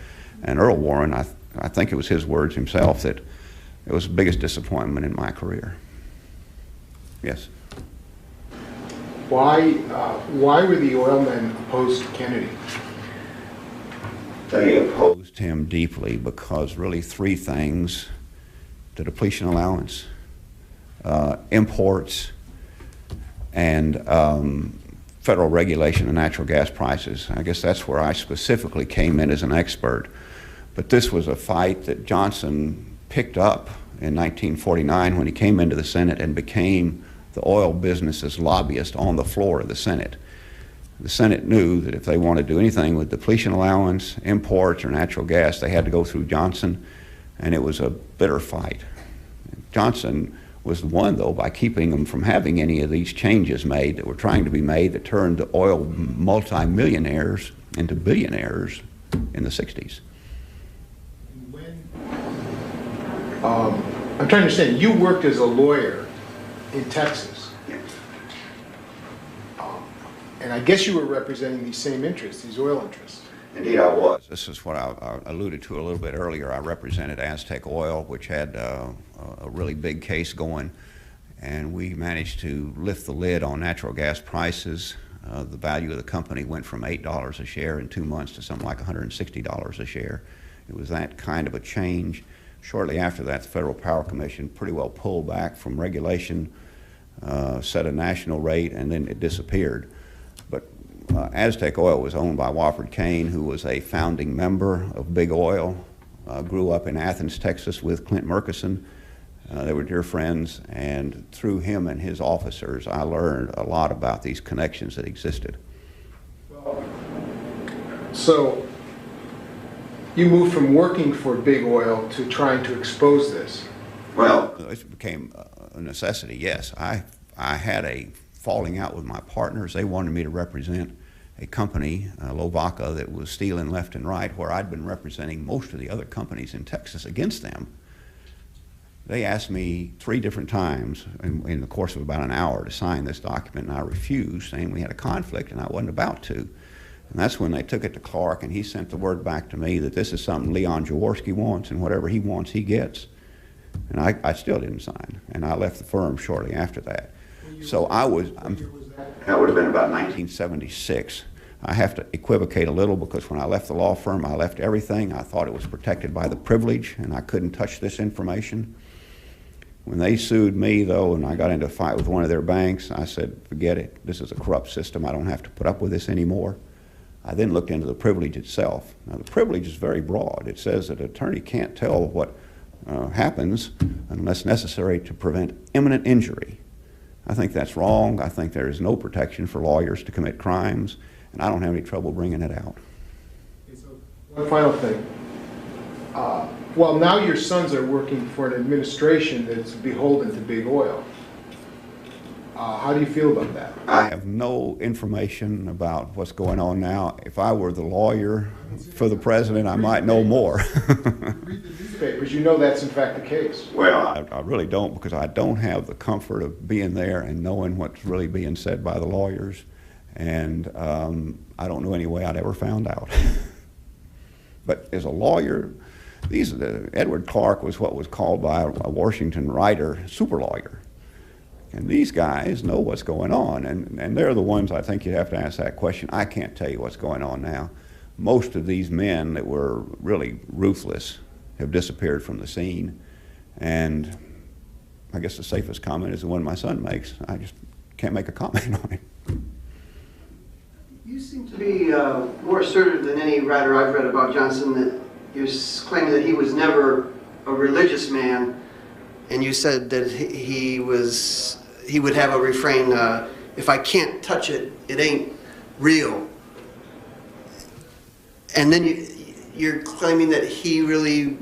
And Earl Warren, I think it was his words himself, that it was the biggest disappointment in my career. Yes? Why were the oil men opposed to Kennedy? They opposed him deeply because really 3 things: the depletion allowance, imports, and federal regulation of natural gas prices. I guess that's where I specifically came in as an expert. But this was a fight that Johnson picked up in 1949 when he came into the Senate and became the oil business's lobbyist on the floor of the Senate. The Senate knew that if they wanted to do anything with depletion allowance, imports, or natural gas, they had to go through Johnson, and it was a bitter fight. Johnson was the one, though, by keeping them from having any of these changes made that were trying to be made that turned the oil multimillionaires into billionaires in the 60s. I'm trying to understand, you worked as a lawyer in Texas. And I guess you were representing these same interests, these oil interests. Indeed, I was. This is what I alluded to a little bit earlier. I represented Aztec Oil, which had a really big case going, and we managed to lift the lid on natural gas prices. The value of the company went from $8 a share in 2 months to something like $160 a share. It was that kind of a change. Shortly after that, the Federal Power Commission pretty well pulled back from regulation, set a national rate, and then it disappeared. But Aztec Oil was owned by Wofford Kane, who was a founding member of Big Oil, grew up in Athens, Texas with Clint Murkison. They were dear friends, and through him and his officers, I learned a lot about these connections that existed. So you moved from working for Big Oil to trying to expose this. Well, it became a necessity, yes. I had a falling out with my partners. They wanted me to represent a company, Lovaca, that was stealing left and right, where I'd been representing most of the other companies in Texas against them. They asked me 3 different times in the course of about an hour to sign this document, and I refused, saying we had a conflict and I wasn't about to. And that's when they took it to Clark, and he sent the word back to me that this is something Leon Jaworski wants, and whatever he wants, he gets. And I still didn't sign, and I left the firm shortly after that. So I was, that would have been about 1976. I have to equivocate a little because when I left the law firm, I left everything. I thought it was protected by the privilege, and I couldn't touch this information. When they sued me, though, and I got into a fight with one of their banks, I said, forget it. This is a corrupt system. I don't have to put up with this anymore. I then looked into the privilege itself. Now, the privilege is very broad. It says that an attorney can't tell what happens unless necessary to prevent imminent injury. I think that's wrong. I think there is no protection for lawyers to commit crimes, and I don't have any trouble bringing it out. Okay, so one final thing. Well, now your sons are working for an administration that's beholden to Big Oil. How do you feel about that? I have no information about what's going on now. If I were the lawyer for the president, I might know more. Read the newspapers. You know that's in fact the case. Well, I really don't, because I don't have the comfort of being there and knowing what's really being said by the lawyers. And I don't know any way I'd ever found out. But as a lawyer, Edward Clark was what was called by a Washington writer super lawyer. And these guys know what's going on, and they're the ones I think you'd have to ask that question. I can't tell you what's going on now. Most of these men that were really ruthless have disappeared from the scene, and I guess the safest comment is the one my son makes. I just can't make a comment on it. You seem to be more assertive than any writer I've read about Johnson, that you're claiming that he was never a religious man. And you said that he would have a refrain, if I can't touch it, it ain't real. And then you're claiming that he really,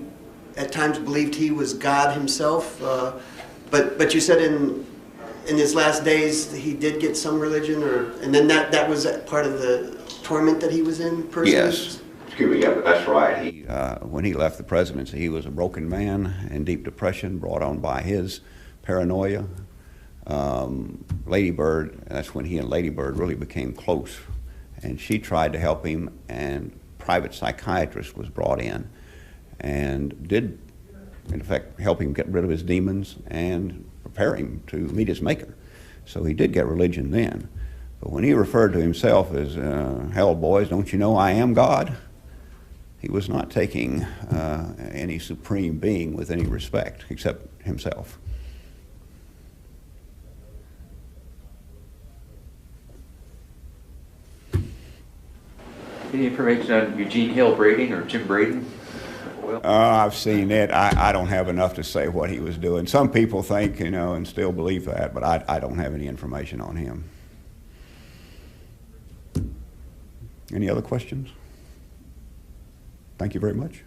at times, believed he was God himself. But you said in his last days he did get some religion, and then that was part of the torment that he was in personally? Yes. Excuse me, yeah, but that's right. When he left the presidency, he was a broken man in deep depression brought on by his paranoia. Lady Bird, that's when he and Lady Bird really became close. And she tried to help him, and a private psychiatrist was brought in and did, in effect, help him get rid of his demons and prepare him to meet his maker. So he did get religion then. But when he referred to himself as, hell, boys, don't you know I am God? He was not taking any supreme being with any respect except himself. Any information on Eugene Hill braiding or Jim Braden? Oil? I've seen it. I don't have enough to say what he was doing. Some people think, you know, and still believe that, but I don't have any information on him. Any other questions? Thank you very much.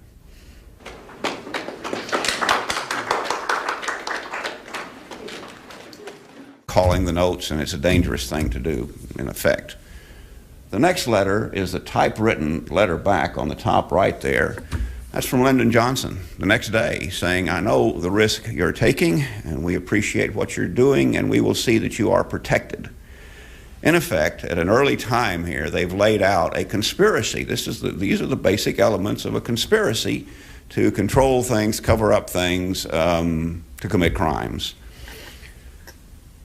Calling the notes, and it's a dangerous thing to do, in effect. The next letter is the typewritten letter back on the top right there. That's from Lyndon Johnson the next day, saying, I know the risk you're taking, and we appreciate what you're doing, and we will see that you are protected. In effect, at an early time here, they've laid out a conspiracy. These are the basic elements of a conspiracy to control things, cover up things, to commit crimes.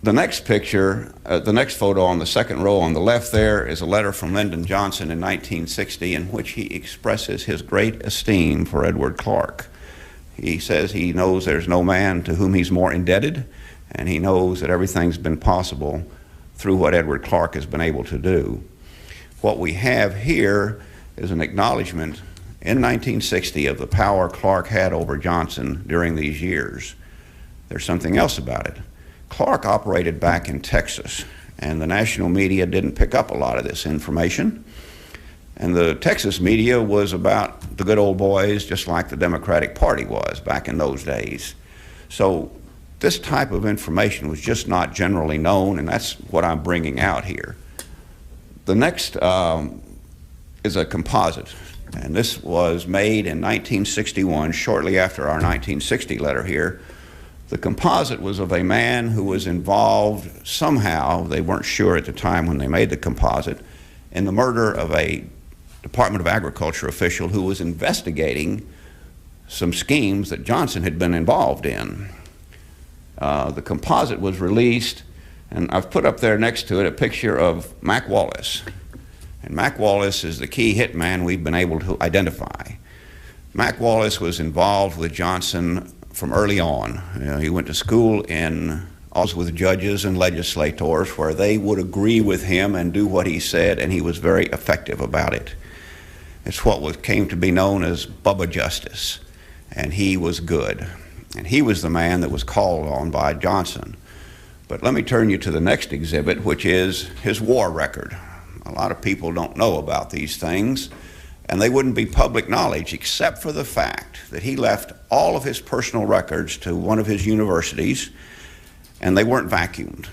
The next picture, the next photo on the second row on the left there is a letter from Lyndon Johnson in 1960 in which he expresses his great esteem for Edward Clark. He says he knows there's no man to whom he's more indebted, and he knows that everything's been possible through what Edward Clark has been able to do. What we have here is an acknowledgement in 1960 of the power Clark had over Johnson during these years. There's something else about it. Clark operated back in Texas, and the national media didn't pick up a lot of this information. And the Texas media was about the good old boys, just like the Democratic Party was back in those days. So this type of information was just not generally known, and that's what I'm bringing out here. The next is a composite, and this was made in 1961, shortly after our 1960 letter here. The composite was of a man who was involved somehow, they weren't sure at the time when they made the composite, in the murder of a Department of Agriculture official who was investigating some schemes that Johnson had been involved in. The composite was released, and I've put up there next to it a picture of Mac Wallace. And Mac Wallace is the key hitman we've been able to identify. Mac Wallace was involved with Johnson from early on. You know, he went to school also with judges and legislators where they would agree with him and do what he said, and he was very effective about it. It's what came to be known as Bubba Justice, and he was good. And he was the man that was called on by Johnson. But let me turn you to the next exhibit, which is his war record. A lot of people don't know about these things, and they wouldn't be public knowledge except for the fact that he left all of his personal records to one of his universities, and they weren't vacuumed.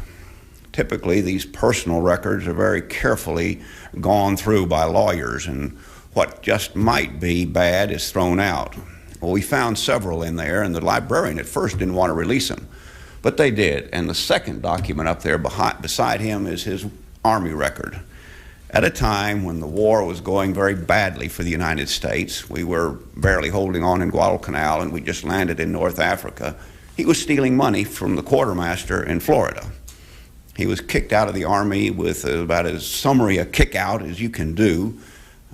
Typically, these personal records are very carefully gone through by lawyers, and what just might be bad is thrown out. Well, we found several in there, and the librarian at first didn't want to release them, but they did. And the second document up there beside him is his Army record. At a time when the war was going very badly for the United States, we were barely holding on in Guadalcanal, and we just landed in North Africa. He was stealing money from the quartermaster in Florida. He was kicked out of the Army with about as summary a kick out as you can do.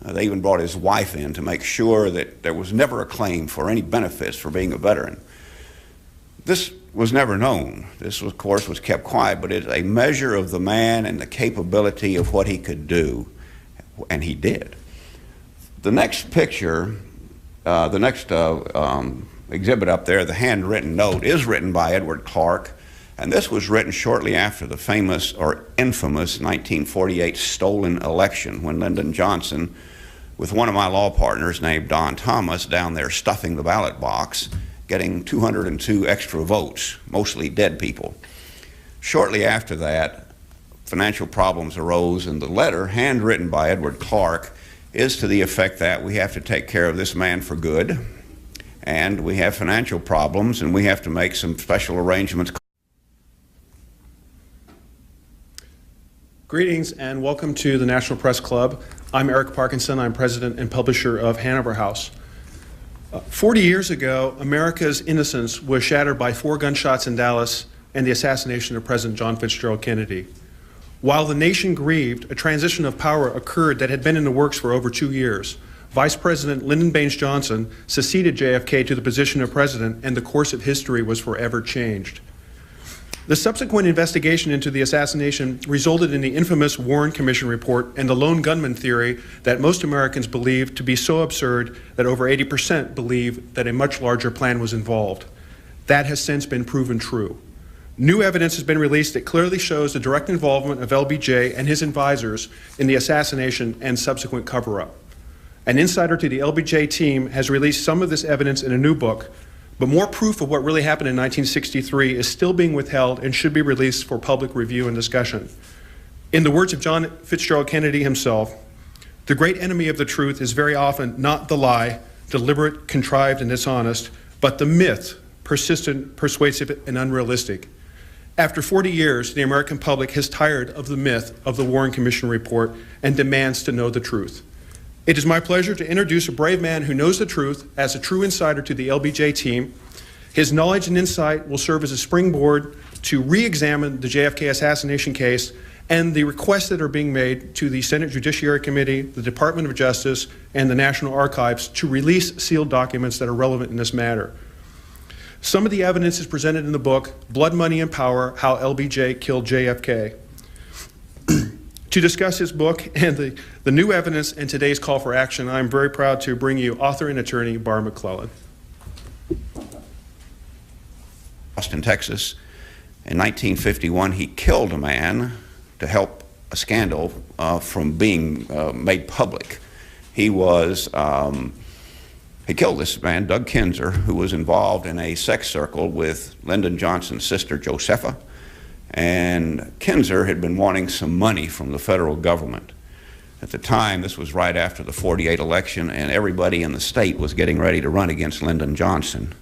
They even brought his wife in to make sure that there was never a claim for any benefits for being a veteran. This was never known. This, of course, was kept quiet, but it's a measure of the man and the capability of what he could do, and he did. The next picture, the next exhibit up there, the handwritten note, is written by Edward Clark, and this was written shortly after the famous or infamous 1948 stolen election, when Lyndon Johnson, with one of my law partners named Don Thomas, down there stuffing the ballot box, getting 202 extra votes, mostly dead people. Shortly after that, financial problems arose, and the letter, handwritten by Edward Clark, is to the effect that we have to take care of this man for good, and we have financial problems, and we have to make some special arrangements. Greetings and welcome to the National Press Club. I'm Eric Parkinson. I'm president and publisher of Hanover House. 40 years ago, America's innocence was shattered by 4 gunshots in Dallas and the assassination of President John Fitzgerald Kennedy. While the nation grieved, a transition of power occurred that had been in the works for over 2 years. Vice President Lyndon B. Johnson succeeded JFK to the position of president, and the course of history was forever changed. The subsequent investigation into the assassination resulted in the infamous Warren Commission report and the lone gunman theory that most Americans believe to be so absurd that over 80% believe that a much larger plan was involved. That has since been proven true. New evidence has been released that clearly shows the direct involvement of LBJ and his advisors in the assassination and subsequent cover-up. An insider to the LBJ team has released some of this evidence in a new book, but more proof of what really happened in 1963 is still being withheld and should be released for public review and discussion. In the words of John Fitzgerald Kennedy himself, the great enemy of the truth is very often not the lie, deliberate, contrived, and dishonest, but the myth, persistent, persuasive, and unrealistic. After 40 years, the American public has tired of the myth of the Warren Commission report and demands to know the truth. It is my pleasure to introduce a brave man who knows the truth as a true insider to the LBJ team. His knowledge and insight will serve as a springboard to re-examine the JFK assassination case and the requests that are being made to the Senate Judiciary Committee, the Department of Justice, and the National Archives to release sealed documents that are relevant in this matter. Some of the evidence is presented in the book, Blood, Money, and Power: How LBJ Killed JFK. To discuss his book and the new evidence and today's call for action, I'm very proud to bring you author and attorney Barr McClellan. Austin, Texas. In 1951, he killed a man to help a scandal from being made public. He killed this man, Doug Kinzer, who was involved in a sex circle with Lyndon Johnson's sister, Josepha. And Kinzer had been wanting some money from the federal government. At the time, this was right after the '48 election, and everybody in the state was getting ready to run against Lyndon Johnson.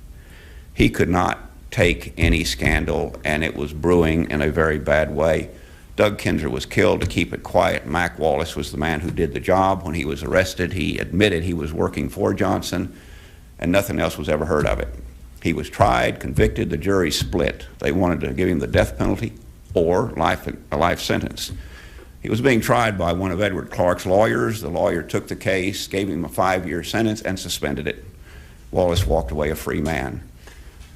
He could not take any scandal, and it was brewing in a very bad way. Doug Kinzer was killed. To keep it quiet, Mac Wallace was the man who did the job. When he was arrested, he admitted he was working for Johnson, and nothing else was ever heard of it. He was tried, convicted, the jury split. They wanted to give him the death penalty or a life sentence. He was being tried by one of Edward Clark's lawyers. The lawyer took the case, gave him a 5-year sentence, and suspended it. Wallace walked away a free man.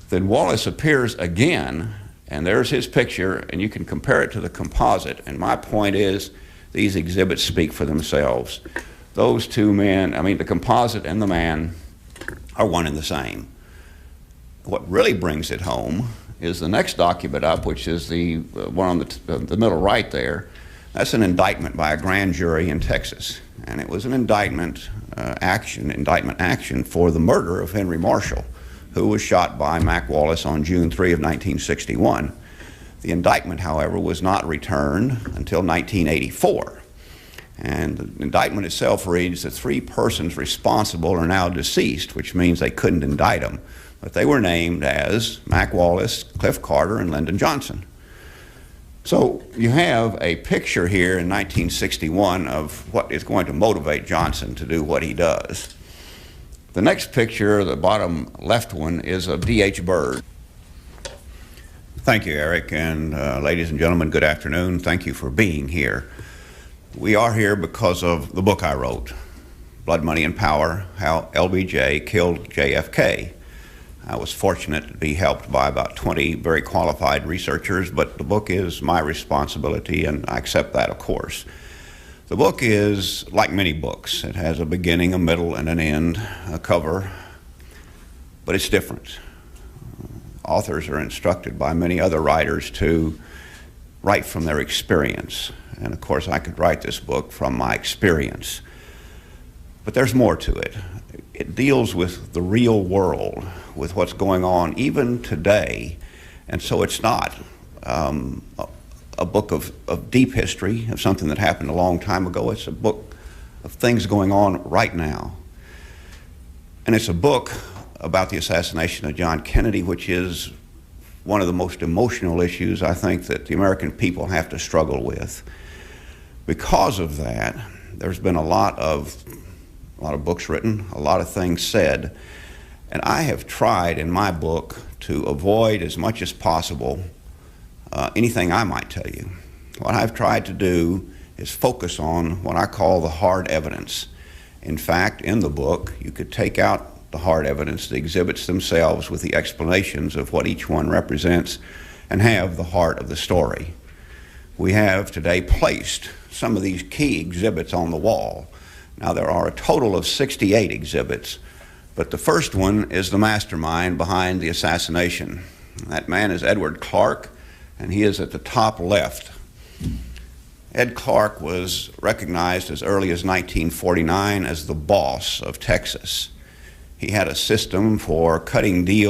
Then Wallace appears again, and there's his picture, and you can compare it to the composite. And my point is, these exhibits speak for themselves. Those two men, I mean, the composite and the man are one and the same. What really brings it home is the next document up, which is the one on the middle right there. That's an indictment by a grand jury in Texas, and it was an indictment action for the murder of Henry Marshall, who was shot by Mac Wallace on June 3 of 1961. The indictment, however, was not returned until 1984. And the indictment itself reads that 3 persons responsible are now deceased, which means they couldn't indict them. But they were named as Mac Wallace, Cliff Carter, and Lyndon Johnson. So you have a picture here in 1961 of what is going to motivate Johnson to do what he does. The next picture, the bottom left one, is of D.H. Byrd. Thank you, Eric, and ladies and gentlemen, good afternoon. Thank you for being here. We are here because of the book I wrote, Blood, Money, and Power: How LBJ Killed JFK. I was fortunate to be helped by about 20 very qualified researchers, but the book is my responsibility, and I accept that, of course. The book is like many books. It has a beginning, a middle, and an end, a cover, but it's different. Authors are instructed by many other writers to write from their experience, and of course I could write this book from my experience. But there's more to it. It deals with the real world, with what's going on even today, and so it's not a book of deep history, of something that happened a long time ago. It's a book of things going on right now. And it's a book about the assassination of John Kennedy, which is one of the most emotional issues I think that the American people have to struggle with. Because of that, there's been a lot of books written, a lot of things said, and I have tried in my book to avoid as much as possible anything I might tell you. What I've tried to do is focus on what I call the hard evidence. In fact, in the book, you could take out the hard evidence, the exhibits themselves with the explanations of what each one represents, and have the heart of the story. We have today placed some of these key exhibits on the wall. Now, there are a total of 68 exhibits, but the first one is the mastermind behind the assassination. That man is Edward Clark, and he is at the top left. Ed Clark was recognized as early as 1949 as the boss of Texas. He had a system for cutting deals